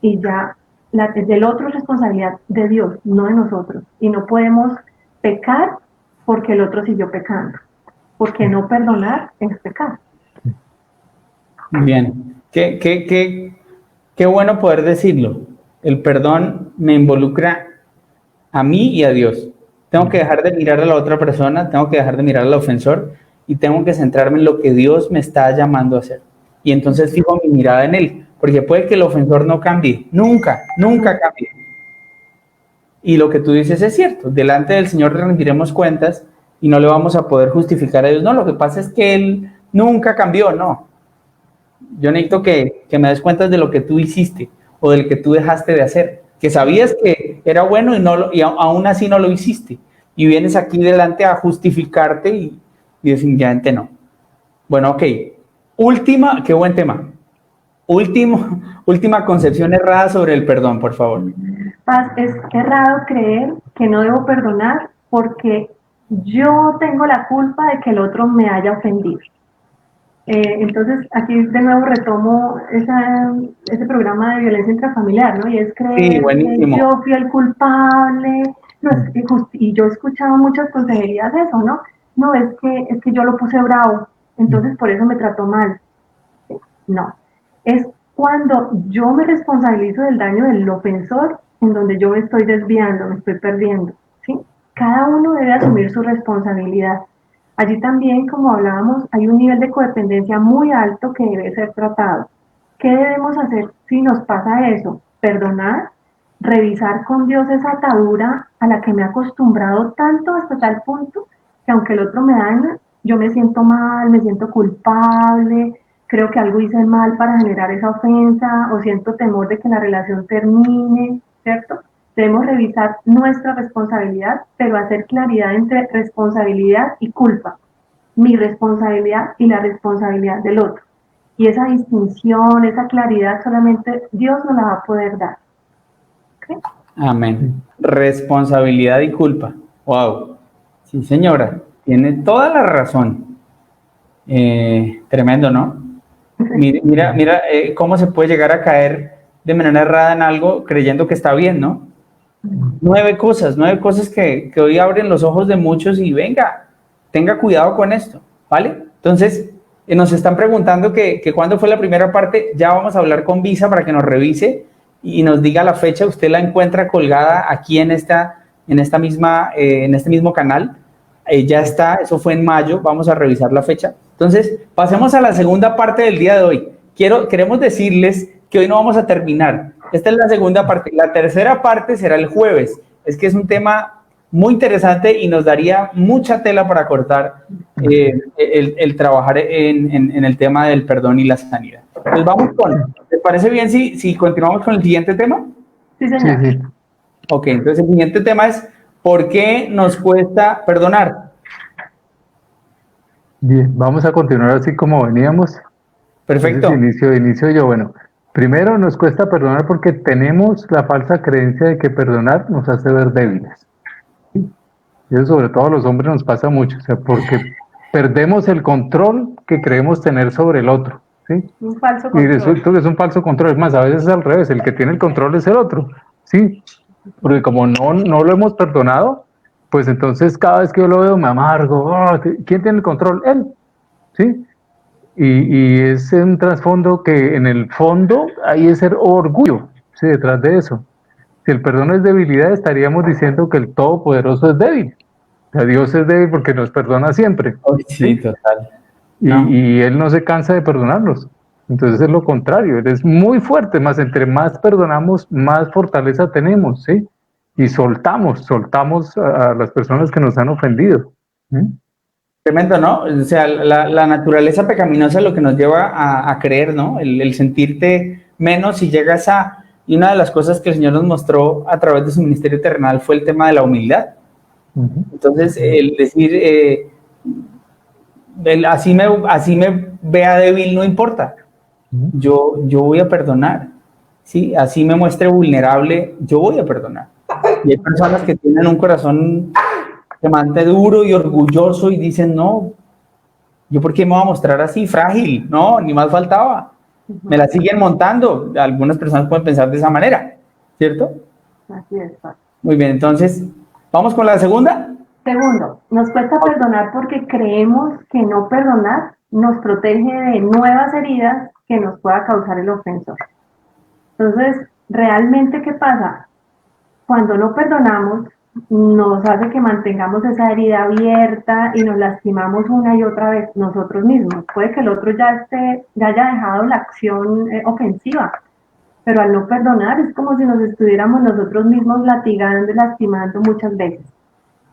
y ya del otro es responsabilidad de Dios, no de nosotros. Y no podemos pecar porque el otro siguió pecando, porque no perdonar es pecar. Bien. Qué bueno poder decirlo. El perdón me involucra a mí y a Dios. Tengo que dejar de mirar a la otra persona, tengo que dejar de mirar al ofensor y tengo que centrarme en lo que Dios me está llamando a hacer. Y entonces fijo mi mirada en Él, porque puede que el ofensor no cambie, nunca, nunca cambie. Y lo que tú dices es cierto, delante del Señor rendiremos cuentas y no le vamos a poder justificar a Dios. No, lo que pasa es que Él nunca cambió, no. Yo necesito que me des cuentas de lo que tú hiciste o del que tú dejaste de hacer, que sabías que era bueno y aún así no lo hiciste. Y vienes aquí delante a justificarte y definitivamente no. Bueno, ok. Qué buen tema. Última concepción errada sobre el perdón, por favor. Paz, es errado creer que no debo perdonar porque yo tengo la culpa de que el otro me haya ofendido. Entonces, aquí de nuevo retomo ese programa de violencia intrafamiliar, ¿no? Y es creer Sí, buenísimo. que yo fui el culpable, no, y yo he escuchado muchas consejerías de eso, ¿no? No, es que yo lo puse bravo, entonces por eso me trató mal. No, es cuando yo me responsabilizo del daño del ofensor, en donde yo me estoy desviando, me estoy perdiendo, ¿sí? Cada uno debe asumir su responsabilidad. Allí también, como hablábamos, hay un nivel de codependencia muy alto que debe ser tratado. ¿Qué debemos hacer si nos pasa eso? Perdonar, revisar con Dios esa atadura a la que me he acostumbrado tanto hasta tal punto que aunque el otro me daña, yo me siento mal, me siento culpable, creo que algo hice mal para generar esa ofensa o siento temor de que la relación termine, ¿cierto? Debemos revisar nuestra responsabilidad, pero hacer claridad entre responsabilidad y culpa. Mi responsabilidad y la responsabilidad del otro. Y esa distinción, esa claridad, solamente Dios nos la va a poder dar. ¿Okay? Amén. Responsabilidad y culpa. Wow. Sí, señora. Tiene toda la razón. Tremendo, ¿no? Mira cómo se puede llegar a caer de manera errada en algo creyendo que está bien, ¿no? 9 cosas que hoy abren los ojos de muchos y venga, tenga cuidado con esto, ¿vale? Entonces, nos están preguntando que cuándo fue la primera parte. Ya vamos a hablar con Visa para que nos revise y nos diga la fecha. Usted la encuentra colgada aquí en este mismo canal. Ya está, eso fue en mayo, vamos a revisar la fecha. Entonces, pasemos a la segunda parte del día de hoy. Queremos decirles que hoy no vamos a terminar. Esta es la segunda parte. La tercera parte será el jueves. Es que es un tema muy interesante y nos daría mucha tela para cortar el trabajar en el tema del perdón y la sanidad. Entonces vamos ¿les parece bien si continuamos con el siguiente tema? Sí, señor. Sí. Ok, entonces el siguiente tema es ¿por qué nos cuesta perdonar? Bien, vamos a continuar así como veníamos. Perfecto. Entonces, inicio yo. Bueno, primero nos cuesta perdonar porque tenemos la falsa creencia de que perdonar nos hace ver débiles. Y eso sobre todo a los hombres nos pasa mucho, o sea, porque perdemos el control que creemos tener sobre el otro, ¿sí? Un falso Y control. resulta que es un falso control. Es más, a veces es al revés, el que tiene el control es el otro, ¿sí? Porque como no lo hemos perdonado, pues entonces cada vez que yo lo veo me amargo. Oh, ¿quién tiene el control? Él. ¿sí? Y es un trasfondo que en el fondo hay ese orgullo, ¿sí? Detrás de eso. Si el perdón es debilidad, estaríamos diciendo que el Todopoderoso es débil. O sea, Dios es débil porque nos perdona siempre, Oh, sí, ¿sí? total. No. Y Él no se cansa de perdonarnos. Entonces es lo contrario, Él es muy fuerte, más entre más perdonamos, más fortaleza tenemos, ¿sí? Y soltamos a las personas que nos han ofendido. ¿Sí? Tremendo, ¿no? O sea, la naturaleza pecaminosa es lo que nos lleva a creer, ¿no? El sentirte menos y llegas a... Y una de las cosas que el Señor nos mostró a través de su ministerio terrenal fue el tema de la humildad. Entonces, el decir, así me vea débil, no importa. Yo voy a perdonar. ¿Sí? Así me muestre vulnerable, yo voy a perdonar. Y hay personas que tienen un corazón semante duro y orgulloso y dicen, no, ¿yo por qué me voy a mostrar así, frágil? No, ni más faltaba. Me la siguen montando. Algunas personas pueden pensar de esa manera, ¿cierto? Así es, Pablo. Muy bien, entonces, ¿vamos con la segunda? Segundo, nos cuesta perdonar porque creemos que no perdonar nos protege de nuevas heridas que nos pueda causar el ofensor. Entonces, ¿realmente qué pasa? Cuando no perdonamos, nos hace que mantengamos esa herida abierta y nos lastimamos una y otra vez nosotros mismos. Puede que el otro ya haya dejado la acción ofensiva, pero al no perdonar es como si nos estuviéramos nosotros mismos latigando y lastimando muchas veces.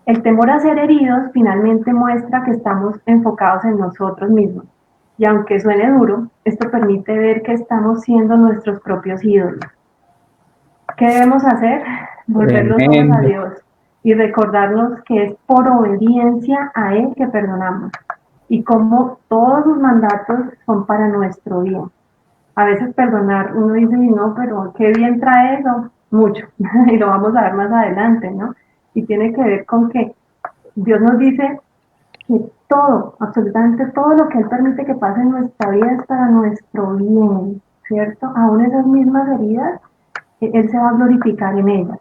El temor a ser heridos finalmente muestra que estamos enfocados en nosotros mismos. Y aunque suene duro, esto permite ver que estamos siendo nuestros propios ídolos. ¿Qué debemos hacer? Volver los ojos a Dios y recordarnos que es por obediencia a Él que perdonamos y como todos sus mandatos son para nuestro bien. A veces perdonar, uno dice, no, pero ¿qué bien trae eso? Mucho, y lo vamos a ver más adelante, ¿no? Y tiene que ver con que Dios nos dice que todo, absolutamente todo lo que Él permite que pase en nuestra vida es para nuestro bien, ¿cierto? Aún esas mismas heridas, Él se va a glorificar en ellas.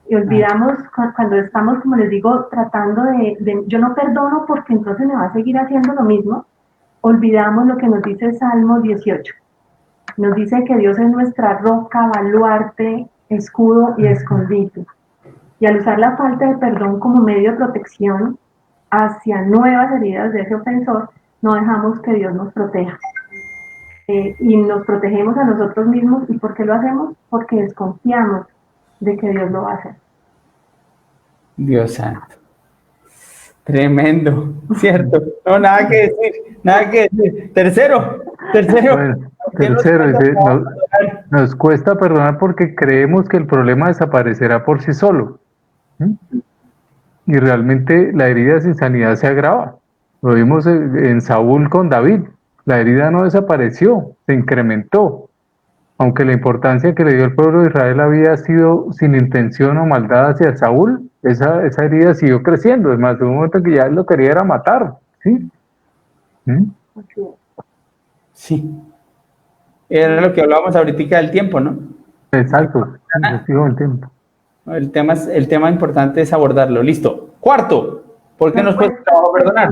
Y olvidamos cuando estamos, como les digo, tratando yo no perdono porque entonces me va a seguir haciendo lo mismo, olvidamos lo que nos dice Salmo 18. Nos dice que Dios es nuestra roca, baluarte, escudo y escondite. Y al usar la falta de perdón como medio de protección hacia nuevas heridas de ese ofensor, no dejamos que Dios nos proteja. Y nos protegemos a nosotros mismos. ¿Y por qué lo hacemos? Porque desconfiamos de que Dios lo va a hacer. Dios santo. Tremendo, ¿cierto? No, nada que decir, nada que decir. Tercero. Bueno, tercero, nos cuesta perdonar porque creemos que el problema desaparecerá por sí solo. Y realmente la herida sin sanidad se agrava. Lo vimos en Saúl con David. La herida no desapareció, se incrementó. Aunque la importancia que le dio el pueblo de Israel había sido sin intención o maldad hacia Saúl, esa herida siguió creciendo. Es más, hubo un momento que ya él lo quería era matar. ¿Sí? Sí. Era lo que hablábamos ahorita del tiempo, ¿no? Exacto, el tiempo. El tema importante es abordarlo. Listo. Cuarto, ¿por qué nos cuesta trabajo perdonar?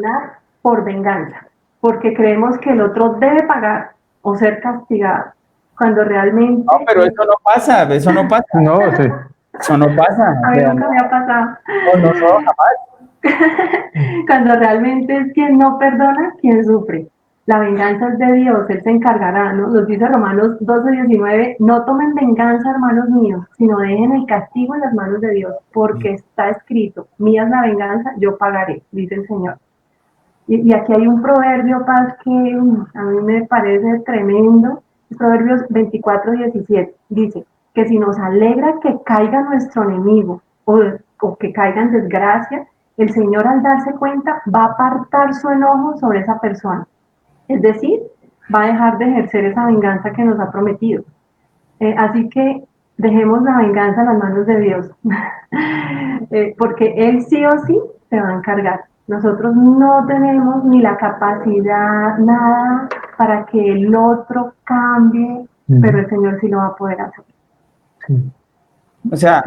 Por venganza, porque creemos que el otro debe pagar o ser castigado, cuando realmente... No, pero eso no pasa, eso no pasa. No, sí. Eso no pasa. A mí nunca me ha pasado. No, jamás. Cuando realmente es quien no perdona, quien sufre. La venganza es de Dios, Él se encargará, ¿no? Nos dice Romanos 12:19, no tomen venganza, hermanos míos, sino dejen el castigo en las manos de Dios, porque está escrito, mía es la venganza, yo pagaré, dice el Señor. Y aquí hay un proverbio, Paz, que a mí me parece tremendo, Proverbios 24:17, dice que si nos alegra que caiga nuestro enemigo o que caiga en desgracia, el Señor al darse cuenta va a apartar su enojo sobre esa persona. Es decir, va a dejar de ejercer esa venganza que nos ha prometido. Así que dejemos la venganza en las manos de Dios, porque Él sí o sí se va a encargar. Nosotros no tenemos ni la capacidad, nada, para que el otro cambie, pero el Señor sí lo va a poder hacer. O sea,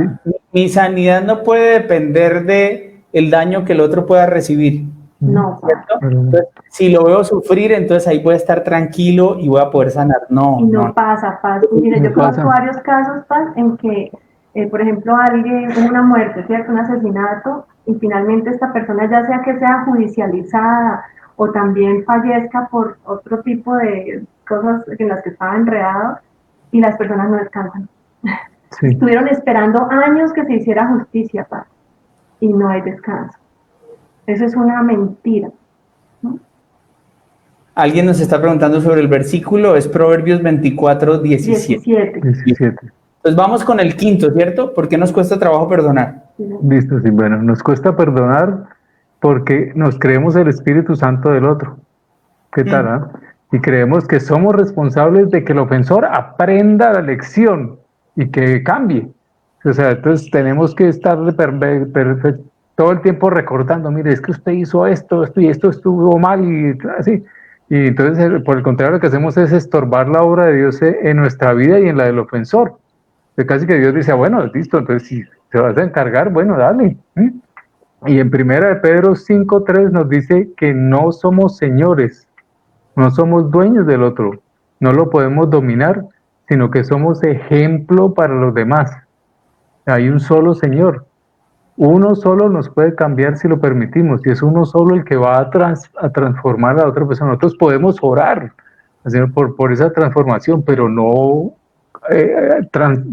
mi sanidad no puede depender de el daño que el otro pueda recibir. No, ¿cierto? Pero- Entonces, si lo veo sufrir, entonces ahí voy a estar tranquilo y voy a poder sanar. No, y no no. pasa, Paz. Mire, No yo conozco pasa. varios casos, Paz, en que, por ejemplo, alguien, hubo una muerte, ¿cierto? Un asesinato, y finalmente esta persona, ya sea que sea judicializada o también fallezca por otro tipo de cosas en las que estaba enredado, y las personas no descansan. Sí. Estuvieron esperando años que se hiciera justicia, Paz, y no hay descanso. Eso es una mentira. Alguien nos está preguntando sobre el versículo, es Proverbios 24:17. 17. 17. Entonces vamos con el quinto, ¿cierto? ¿Por qué nos cuesta trabajo perdonar? Listo, sí, bueno, nos cuesta perdonar porque nos creemos el Espíritu Santo del otro. ¿Qué tal? Ah? Y creemos que somos responsables de que el ofensor aprenda la lección y que cambie. O sea, entonces tenemos que estar todo el tiempo recordando, mire, es que usted hizo esto y esto estuvo mal y así. Y entonces, por el contrario, lo que hacemos es estorbar la obra de Dios en nuestra vida y en la del ofensor. Casi que Dios dice, bueno, listo, entonces si te vas a encargar, bueno, dale. Y en primera de Pedro 5:3 nos dice que no somos señores, no somos dueños del otro, no lo podemos dominar, sino que somos ejemplo para los demás. Hay un solo Señor, uno solo nos puede cambiar si lo permitimos, y es uno solo el que va a transformar a la otra persona. Nosotros podemos orar por esa transformación, pero no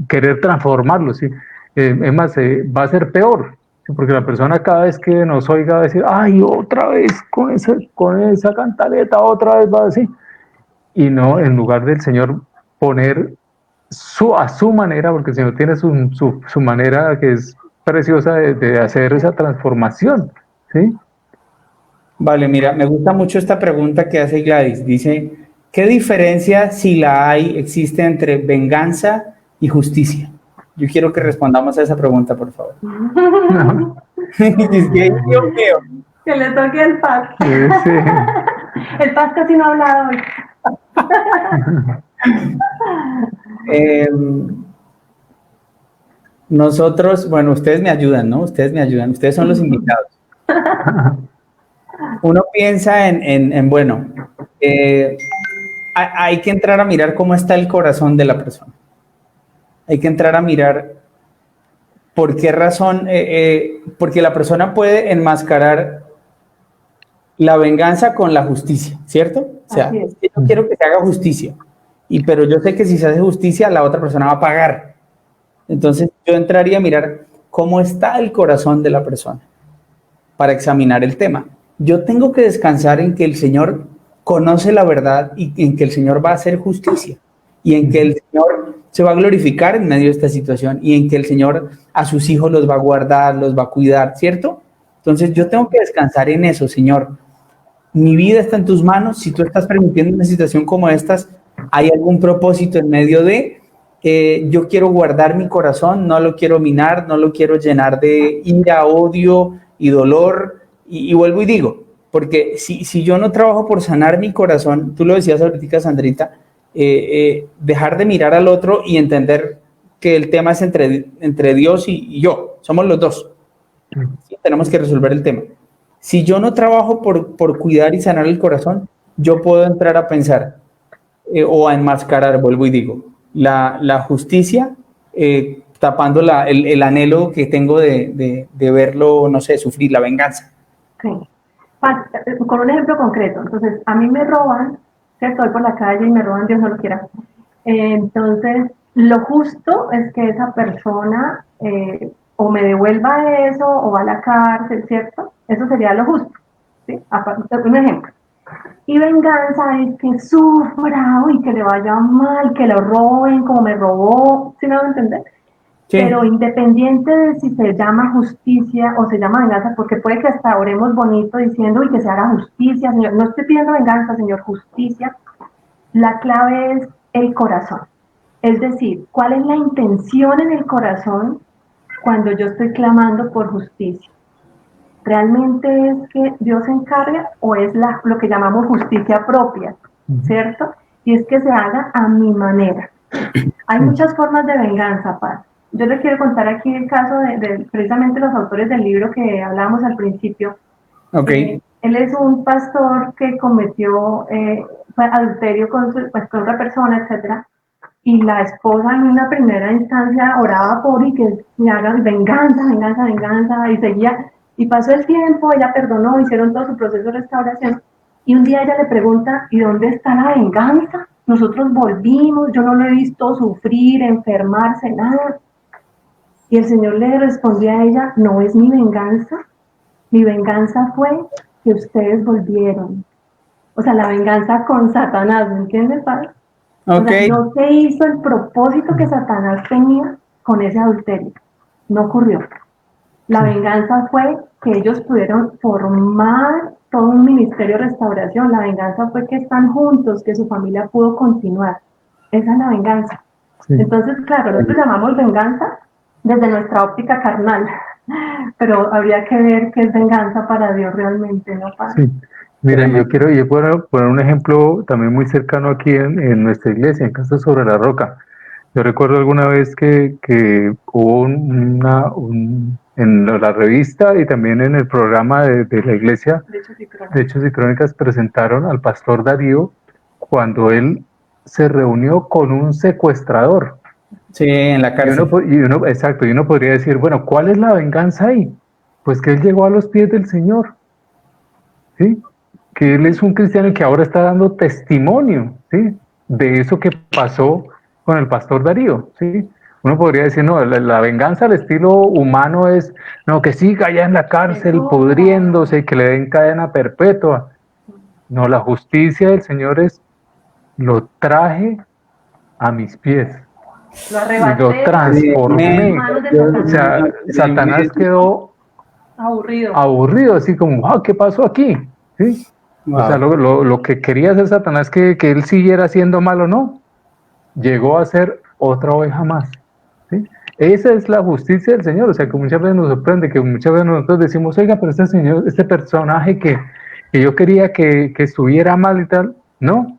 querer transformarlo, ¿sí? Es más, va a ser peor, ¿sí? Porque la persona cada vez que nos oiga va a decir, ay, otra vez con esa cantaleta, otra vez va a decir, y no, en lugar del Señor poner a su manera, porque el Señor tiene su manera que es preciosa de hacer esa transformación, ¿sí? Vale, mira, me gusta mucho esta pregunta que hace Gladys. Dice, ¿qué diferencia, si la hay, existe entre venganza y justicia? Yo quiero que respondamos a esa pregunta, por favor. Es que, Dios mío. Que le toque el Paz. Sí. El Paz casi no ha hablado hoy. Nosotros, bueno, ustedes me ayudan, ¿no? Ustedes me ayudan, ustedes son los invitados. Uno piensa bueno, hay que entrar a mirar cómo está el corazón de la persona. Hay que entrar a mirar por qué razón, porque la persona puede enmascarar la venganza con la justicia, ¿cierto? O sea, Así es. yo quiero que se haga justicia, pero yo sé que si se hace justicia, la otra persona va a pagar. Entonces yo entraría a mirar cómo está el corazón de la persona para examinar el tema. Yo tengo que descansar en que el Señor conoce la verdad y en que el Señor va a hacer justicia y en que el Señor se va a glorificar en medio de esta situación y en que el Señor a sus hijos los va a guardar, los va a cuidar, ¿cierto? Entonces yo tengo que descansar en eso, Señor. Mi vida está en tus manos. Si tú estás permitiendo una situación como estas, hay algún propósito en medio de... yo quiero guardar mi corazón, no lo quiero minar, no lo quiero llenar de ira, odio y dolor. Y vuelvo y digo, porque si yo no trabajo por sanar mi corazón, tú lo decías ahorita, Sandrita, dejar de mirar al otro y entender que el tema es entre Dios y yo, somos los dos. ¿Sí? Tenemos que resolver el tema. Si yo no trabajo por cuidar y sanar el corazón, yo puedo entrar a pensar o a enmascarar, vuelvo y digo, la justicia, tapando el anhelo que tengo de verlo, no sé, sufrir, la venganza. Sí. Con un ejemplo concreto, entonces a mí me roban, ¿cierto? Voy por la calle y me roban, Dios no lo quiera. Entonces, lo justo es que esa persona o me devuelva eso o va a la cárcel, ¿cierto? Eso sería lo justo, ¿sí? Un ejemplo. Y venganza es que sufra, uy, que le vaya mal, que lo roben como me robó, ¿sí me van a entender? Sí. Pero independiente de si se llama justicia o se llama venganza, porque puede que hasta oremos bonito diciendo, uy, que se haga justicia, Señor. No estoy pidiendo venganza, Señor, justicia. La clave es el corazón. Es decir, ¿cuál es la intención en el corazón cuando yo estoy clamando por justicia? ¿Realmente es que Dios se encarga o es lo que llamamos justicia propia, ¿cierto? Y es que se haga a mi manera. Hay muchas formas de venganza, Paz. Yo les quiero contar aquí el caso de precisamente los autores del libro que hablábamos al principio. Okay. Él es un pastor que cometió adulterio con otra persona, etcétera, y la esposa en una primera instancia oraba por y que me hagan venganza, venganza, venganza, y seguía, y pasó el tiempo, ella perdonó, hicieron todo su proceso de restauración, y un día ella le pregunta, ¿y dónde está la venganza? Nosotros volvimos, yo no lo he visto sufrir, enfermarse, nada. Y el Señor le respondió a ella, no es mi venganza fue que ustedes volvieron. O sea, la venganza con Satanás, ¿me entiendes, padre? Ok. O sea, no se hizo el propósito que Satanás tenía con ese adulterio. No ocurrió. La venganza fue que ellos pudieron formar todo un ministerio de restauración. La venganza fue que están juntos, que su familia pudo continuar. Esa es la venganza. Sí. Entonces, claro, nosotros llamamos venganza desde nuestra óptica carnal, pero habría que ver qué es venganza para Dios realmente, ¿no, padre? Sí. Mira, yo quiero poner un ejemplo también muy cercano aquí en nuestra iglesia, en Casa Sobre la Roca. Yo recuerdo alguna vez que hubo en la revista y también en el programa de la iglesia, de Hechos y Crónicas, presentaron al pastor Darío cuando él se reunió con un secuestrador. Sí, en la cárcel. Exacto, y uno podría decir, bueno, ¿cuál es la venganza ahí? Pues que él llegó a los pies del Señor, ¿sí? Que él es un cristiano que ahora está dando testimonio, ¿sí? De eso que pasó con el pastor Darío, ¿sí? Uno podría decir, no, la venganza al estilo humano es, no, que siga allá en la cárcel pudriéndose, que le den cadena perpetua. No, la justicia del Señor es, lo traje a mis pies. Lo arrebaté, lo transformé. O sea, Satanás quedó aburrido, así como, ¿qué pasó aquí? ¿Sí? Wow. O sea, lo que quería hacer Satanás, que él siguiera haciendo malo, no. Llegó a ser otra oveja más. ¿Sí? Esa es la justicia del Señor. O sea, que muchas veces nos sorprende, que muchas veces nosotros decimos, oiga, pero este personaje que yo quería que estuviera mal y tal, no.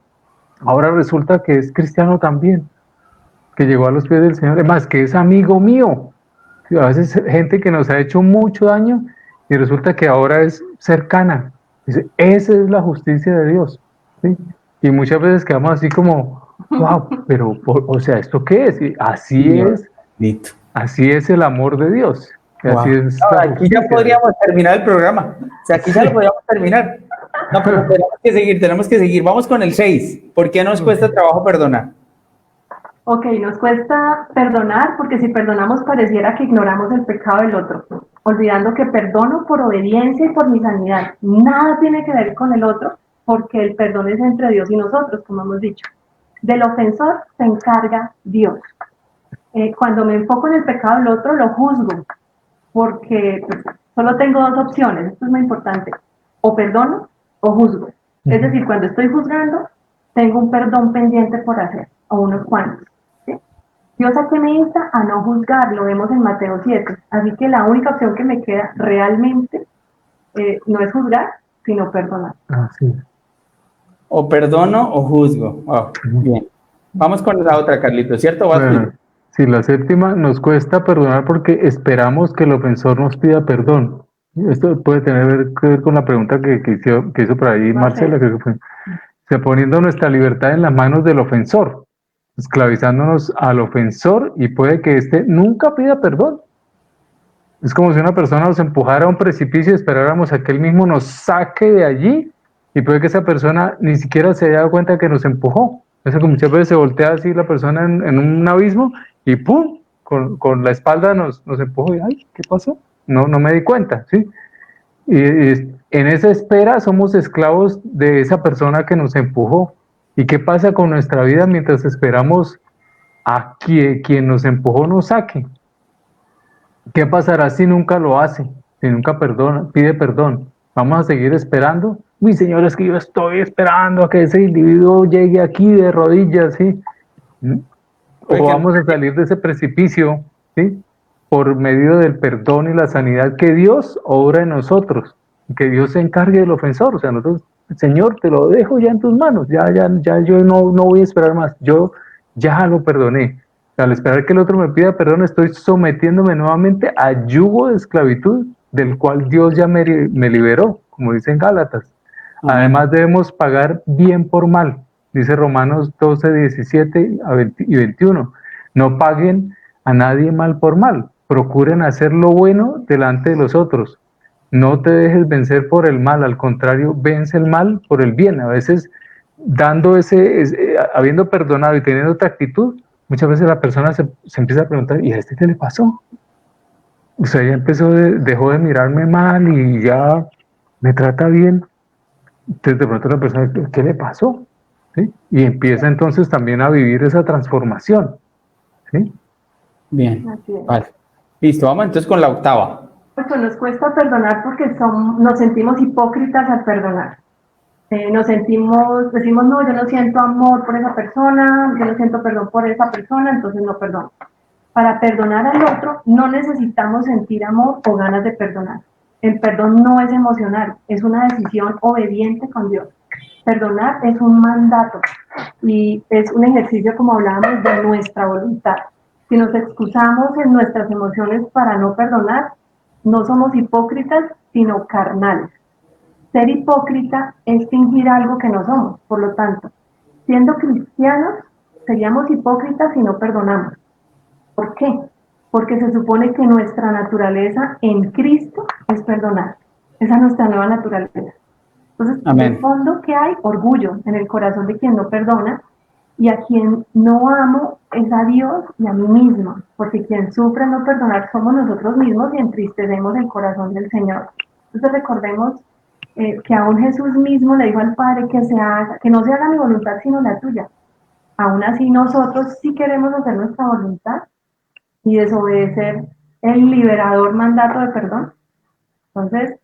Ahora resulta que es cristiano también, que llegó a los pies del Señor, además que es amigo mío. A veces gente que nos ha hecho mucho daño y resulta que ahora es cercana. Dice, esa es la justicia de Dios. ¿Sí? Y muchas veces quedamos así como, wow, pero, o sea, ¿esto qué es? Y así es el amor de Dios. Wow. Así es aquí ya podríamos terminar el programa. O sea, aquí ya lo podríamos terminar. No, pero tenemos que seguir. Vamos con el 6. ¿Por qué nos cuesta trabajo perdonar? Ok, nos cuesta perdonar porque si perdonamos pareciera que ignoramos el pecado del otro, olvidando que perdono por obediencia y por mi sanidad. Nada tiene que ver con el otro porque el perdón es entre Dios y nosotros, como hemos dicho. Del ofensor se encarga Dios. Cuando me enfoco en el pecado del otro, lo juzgo, porque solo tengo dos opciones, esto es muy importante, o perdono o juzgo. Es decir, cuando estoy juzgando, tengo un perdón pendiente por hacer, o unos cuantos. Dios a qué me insta a no juzgar, lo vemos en Mateo 7. Así que la única opción que me queda realmente no es juzgar, sino perdonar. Sí. O perdono o juzgo. Oh, bien. Vamos con la otra, Carlitos, ¿cierto? Bueno, sí, la séptima, nos cuesta perdonar porque esperamos que el ofensor nos pida perdón. Esto puede tener que ver con la pregunta que hizo por ahí Marcela, que fue, poniendo nuestra libertad en las manos del ofensor, esclavizándonos al ofensor y puede que éste nunca pida perdón. Es como si una persona nos empujara a un precipicio y esperáramos a que él mismo nos saque de allí y puede que esa persona ni siquiera se haya dado cuenta que nos empujó. Eso que muchas veces se voltea así la persona en un abismo y ¡pum! Con la espalda nos empujó y ¡ay! ¿Qué pasó? No me di cuenta, ¿sí? Y en esa espera somos esclavos de esa persona que nos empujó. ¿Y qué pasa con nuestra vida mientras esperamos a que quien nos empujó nos saque? ¿Qué pasará si nunca lo hace? Si nunca pide perdón. ¿Vamos a seguir esperando? Uy, Señor, es que yo estoy esperando a que ese individuo llegue aquí de rodillas, ¿sí? O vamos a salir de ese precipicio, ¿sí? Por medio del perdón y la sanidad que Dios obra en nosotros, que Dios se encargue del ofensor. O sea, nosotros, Señor, te lo dejo ya en tus manos, ya yo no voy a esperar más, yo ya lo perdoné. Al esperar que el otro me pida perdón, estoy sometiéndome nuevamente a yugo de esclavitud del cual Dios ya me liberó como dicen Gálatas. Amén. Además debemos pagar bien por mal, dice Romanos 12, 17 y 21. No paguen a nadie mal por mal, procuren hacer lo bueno delante de los otros. No te dejes vencer por el mal, al contrario, vence el mal por el bien. A veces, habiendo perdonado y teniendo otra actitud, muchas veces la persona se empieza a preguntar, ¿y a este qué le pasó? O sea, ya dejó de mirarme mal y ya me trata bien. Entonces de pronto la persona, ¿qué le pasó? ¿Sí? Y empieza entonces también a vivir esa transformación. ¿Sí? Bien, Así es. vale. Listo, vamos entonces con la octava. Pues nos cuesta perdonar porque nos sentimos hipócritas al perdonar. Decimos, no, yo no siento amor por esa persona, yo no siento perdón por esa persona, entonces no perdono. Para perdonar al otro no necesitamos sentir amor o ganas de perdonar. El perdón no es emocional, es una decisión obediente con Dios. Perdonar es un mandato y es un ejercicio, como hablábamos, de nuestra voluntad. Si nos excusamos en nuestras emociones para no perdonar, no somos hipócritas, sino carnales. Ser hipócrita es fingir algo que no somos. Por lo tanto, siendo cristianos, seríamos hipócritas si no perdonamos. ¿Por qué? Porque se supone que nuestra naturaleza en Cristo es perdonar. Esa es nuestra nueva naturaleza. Entonces, Amén. en el fondo, ¿qué hay? Orgullo en el corazón de quien no perdona, y a quien no amo es a Dios y a mí mismo, porque quien sufre no perdonar somos nosotros mismos y entristecemos el corazón del Señor. Entonces recordemos que aún Jesús mismo le dijo al Padre que no se haga mi voluntad sino la tuya. Aún así nosotros sí queremos hacer nuestra voluntad y desobedecer el liberador mandato de perdón. Entonces,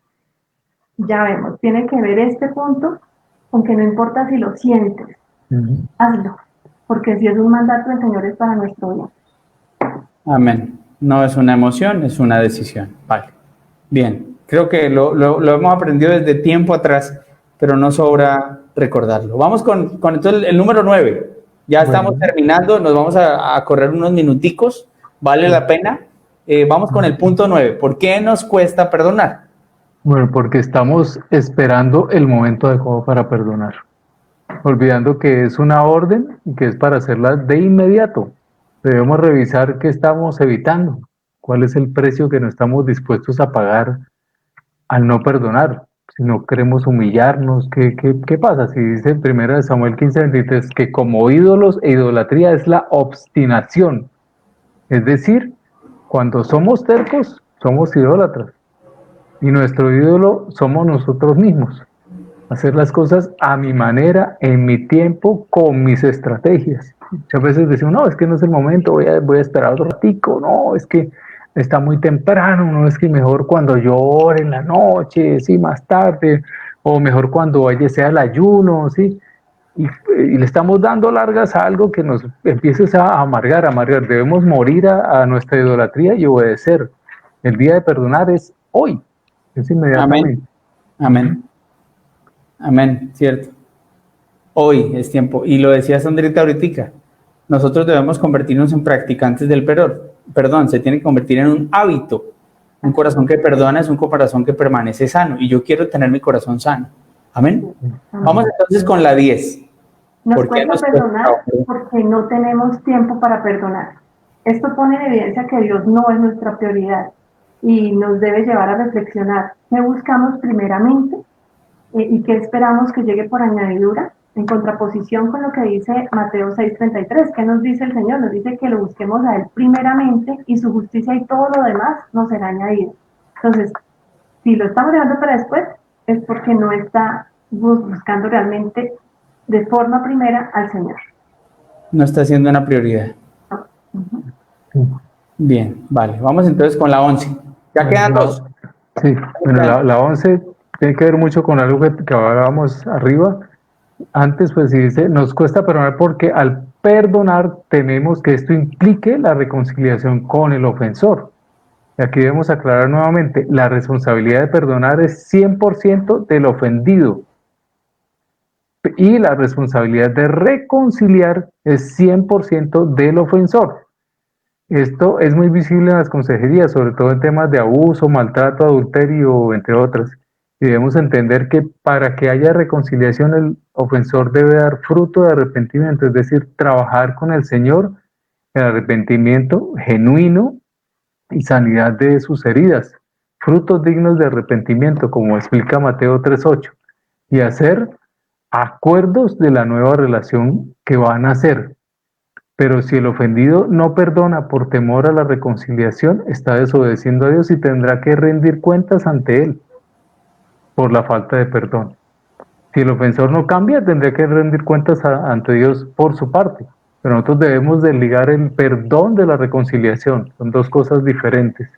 ya vemos, tiene que ver este punto con que no importa si lo sientes, hazlo, porque si es un mandato del Señor es para nuestro bien. Amén. No es una emoción, es una decisión. Vale. Bien, creo que lo hemos aprendido desde tiempo atrás, pero no sobra recordarlo. Vamos con entonces el número 9. Ya estamos terminando, nos vamos a correr unos minuticos, vale la pena. Vamos con el punto 9. ¿Por qué nos cuesta perdonar? Bueno, porque estamos esperando el momento adecuado para perdonar, olvidando que es una orden y que es para hacerla de inmediato. Debemos revisar qué estamos evitando, cuál es el precio que no estamos dispuestos a pagar al no perdonar. Si no queremos humillarnos, ¿qué pasa? Si dice en 1 Samuel 15:23 que como ídolos e idolatría es la obstinación, es decir, cuando somos tercos, somos idólatras. Y nuestro ídolo somos nosotros mismos. Hacer las cosas a mi manera, en mi tiempo, con mis estrategias. Muchas veces decimos, no, es que no es el momento, voy a esperar otro ratico, no, es que está muy temprano, no, es que mejor cuando yo ore en la noche, sí, más tarde, o mejor cuando vaya sea el ayuno, sí. Y le estamos dando largas a algo que nos empiece a amargar. Debemos morir a nuestra idolatría y obedecer. El día de perdonar es hoy, es inmediatamente. Amén. Amén, cierto. Hoy es tiempo. Y lo decía Sandrita ahorita, nosotros debemos convertirnos en practicantes del perdón. Se tiene que convertir en un hábito. Un corazón que perdona es un corazón que permanece sano. Y yo quiero tener mi corazón sano. Amén. Vamos entonces con la 10. Nos cuesta perdonar porque no tenemos tiempo para perdonar. Esto pone en evidencia que Dios no es nuestra prioridad y nos debe llevar a reflexionar qué buscamos primeramente y qué esperamos que llegue por añadidura, en contraposición con lo que dice Mateo 6:33. ¿Qué nos dice el Señor? Nos dice que lo busquemos a Él primeramente y su justicia y todo lo demás nos será añadido. Entonces, si lo estamos dejando para después, es porque no está buscando realmente de forma primera al Señor. No está siendo una prioridad. Bien, vale. Vamos entonces con la 11. Ya quedan dos. Sí, bueno, la 11 tiene que ver mucho con algo que hablábamos arriba. Antes, pues sí dice, nos cuesta perdonar porque al perdonar tenemos que esto implique la reconciliación con el ofensor. Y aquí debemos aclarar nuevamente, la responsabilidad de perdonar es 100% del ofendido. Y la responsabilidad de reconciliar es 100% del ofensor. Esto es muy visible en las consejerías, sobre todo en temas de abuso, maltrato, adulterio, entre otras. Y debemos entender que para que haya reconciliación, el ofensor debe dar fruto de arrepentimiento, es decir, trabajar con el Señor, el arrepentimiento genuino y sanidad de sus heridas, frutos dignos de arrepentimiento, como explica Mateo 3:8, y hacer acuerdos de la nueva relación que van a hacer. Pero si el ofendido no perdona por temor a la reconciliación, está desobedeciendo a Dios y tendrá que rendir cuentas ante Él por la falta de perdón. Si el ofensor no cambia, tendrá que rendir cuentas ante Dios por su parte. Pero nosotros debemos desligar el perdón de la reconciliación. Son dos cosas diferentes.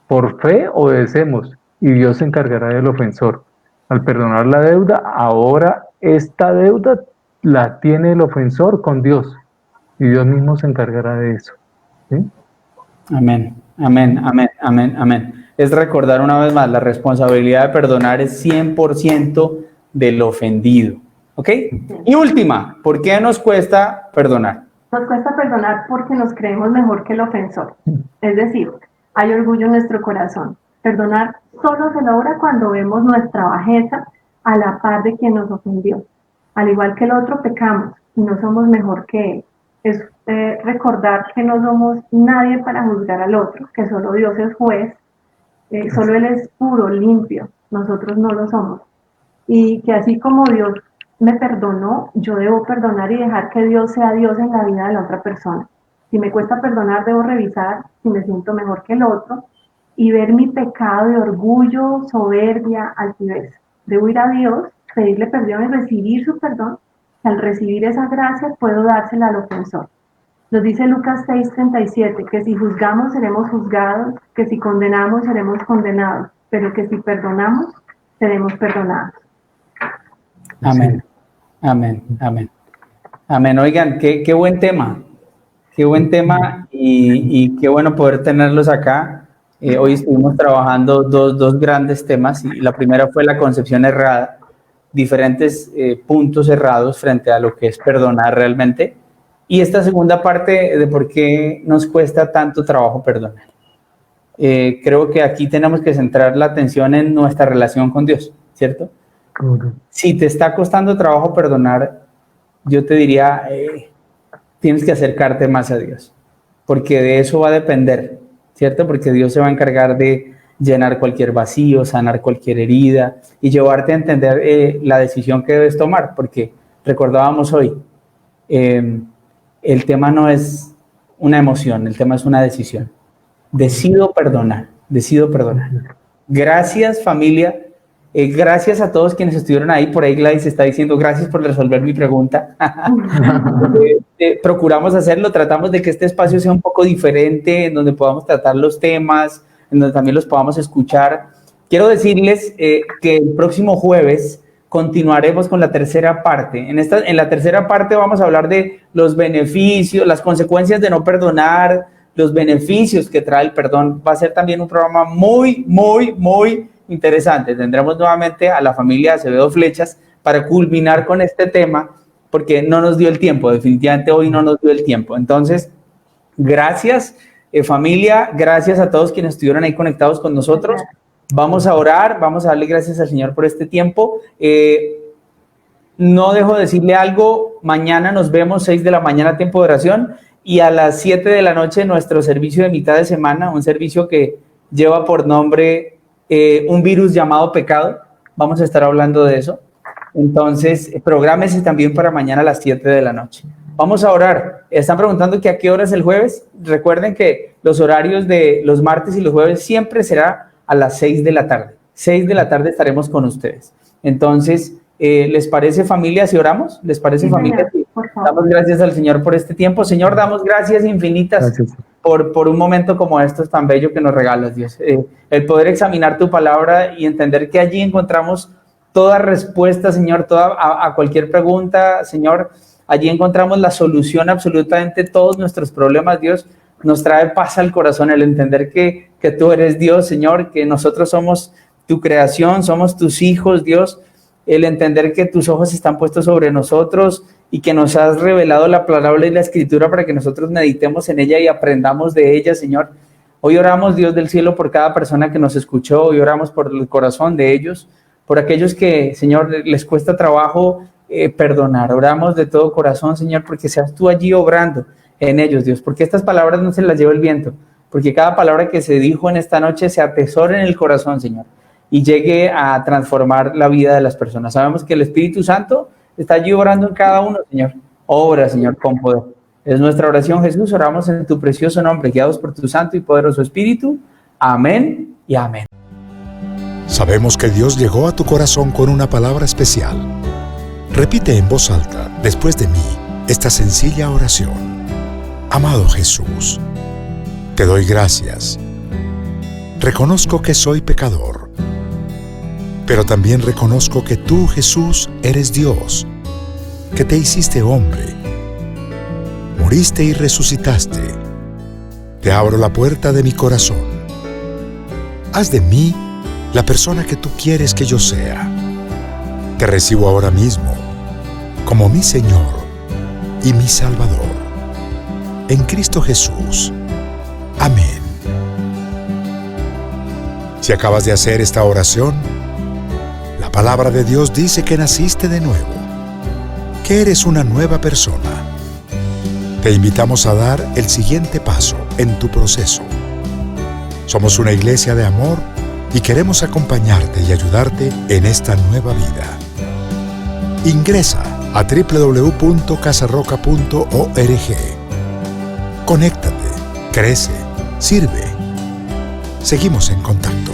Por fe obedecemos y Dios se encargará del ofensor. Al perdonar la deuda, ahora esta deuda la tiene el ofensor con Dios y Dios mismo se encargará de eso. ¿Sí? Amén, amén, amén, amén, amén. Es recordar una vez más, la responsabilidad de perdonar es 100% del ofendido. ¿Ok? Y última, ¿por qué nos cuesta perdonar? Nos cuesta perdonar porque nos creemos mejor que el ofensor. Es decir, hay orgullo en nuestro corazón. Perdonar solo se logra cuando vemos nuestra bajeza a la par de quien nos ofendió. Al igual que el otro, pecamos y no somos mejor que él. Es recordar que no somos nadie para juzgar al otro, que solo Dios es juez, solo Él es puro, limpio, nosotros no lo somos. Y que así como Dios me perdonó, yo debo perdonar y dejar que Dios sea Dios en la vida de la otra persona. Si me cuesta perdonar, debo revisar si me siento mejor que el otro y ver mi pecado de orgullo, soberbia, altivez. Debo ir a Dios, pedirle perdón y recibir su perdón. Al recibir esa gracia, puedo dársela al ofensor. Nos dice Lucas 6:37, que si juzgamos, seremos juzgados, que si condenamos, seremos condenados, pero que si perdonamos, seremos perdonados. Amén, amén, amén. Amén. Oigan, qué buen tema. Qué buen tema y qué bueno poder tenerlos acá. Hoy estuvimos trabajando dos grandes temas y la primera fue la concepción errada, diferentes puntos errados frente a lo que es perdonar realmente. Y esta segunda parte de por qué nos cuesta tanto trabajo perdonar. Creo que aquí tenemos que centrar la atención en nuestra relación con Dios, ¿cierto? Si te está costando trabajo perdonar, yo te diría, tienes que acercarte más a Dios, porque de eso va a depender, ¿cierto? Porque Dios se va a encargar de llenar cualquier vacío, sanar cualquier herida y llevarte a entender la decisión que debes tomar, porque recordábamos hoy, el tema no es una emoción, el tema es una decisión. Decido perdonar, decido perdonar. Gracias, familia. Gracias a todos quienes estuvieron ahí. Por ahí Gladys está diciendo gracias por resolver mi pregunta. Procuramos hacerlo, tratamos de que este espacio sea un poco diferente, en donde podamos tratar los temas, en donde también los podamos escuchar. Quiero decirles que el próximo jueves continuaremos con la tercera parte. En la tercera parte vamos a hablar de los beneficios, las consecuencias de no perdonar, los beneficios que trae el perdón. Va a ser también un programa muy, muy, muy interesante. Tendremos nuevamente a la familia Acevedo Flechas para culminar con este tema, porque no nos dio el tiempo, definitivamente hoy no nos dio el tiempo. Entonces, gracias familia, gracias a todos quienes estuvieron ahí conectados con nosotros. Vamos a orar, vamos a darle gracias al Señor por este tiempo. No dejo de decirle algo, mañana nos vemos 6 de la mañana, tiempo de oración, y a las 7 de la noche nuestro servicio de mitad de semana, un servicio que lleva por nombre un virus llamado pecado. Vamos a estar hablando de eso. Entonces, prográmese también para mañana a las 7 de la noche. Vamos a orar. Están preguntando que a qué hora es el jueves. Recuerden que los horarios de los martes y los jueves siempre será a las 6 de la tarde. 6 de la tarde estaremos con ustedes. Entonces, ¿les parece, familia, si oramos? ¿Les parece, familia? Damos gracias al Señor por este tiempo. Señor, damos gracias infinitas. Gracias. Por un momento como estos tan bello que nos regalas, Dios. El poder examinar tu palabra y entender que allí encontramos toda respuesta, Señor, a cualquier pregunta, Señor. Allí encontramos la solución a absolutamente todos nuestros problemas, Dios. Nos trae paz al corazón el entender que tú eres Dios, Señor, que nosotros somos tu creación, somos tus hijos, Dios. El entender que tus ojos están puestos sobre nosotros y que nos has revelado la palabra y la escritura para que nosotros meditemos en ella y aprendamos de ella, Señor. Hoy oramos, Dios del cielo, por cada persona que nos escuchó. Hoy oramos por el corazón de ellos. por aquellos que, Señor, les cuesta trabajo perdonar. Oramos de todo corazón, Señor, porque seas tú allí obrando en ellos, Dios, porque estas palabras no se las lleva el viento, porque cada palabra que se dijo en esta noche se atesore en el corazón, Señor, y llegue a transformar la vida de las personas. Sabemos que el Espíritu Santo está allí obrando en cada uno, Señor. Obra, Señor, con poder. Es nuestra oración, Jesús. Oramos en tu precioso nombre, guiados por tu santo y poderoso Espíritu. Amén y amén. Sabemos que Dios llegó a tu corazón con una palabra especial. Repite en voz alta, después de mí, esta sencilla oración. Amado Jesús, te doy gracias. Reconozco que soy pecador, pero también reconozco que tú, Jesús, eres Dios, que te hiciste hombre, moriste y resucitaste. Te abro la puerta de mi corazón. Haz de mí la persona que tú quieres que yo sea. Te recibo ahora mismo como mi Señor y mi Salvador. En Cristo Jesús. Amén. Si acabas de hacer esta oración, la palabra de Dios dice que naciste de nuevo, que eres una nueva persona. Te invitamos a dar el siguiente paso en tu proceso. Somos una iglesia de amor y queremos acompañarte y ayudarte en esta nueva vida. Ingresa a www.casarroca.org. Conéctate, crece, sirve. Seguimos en contacto.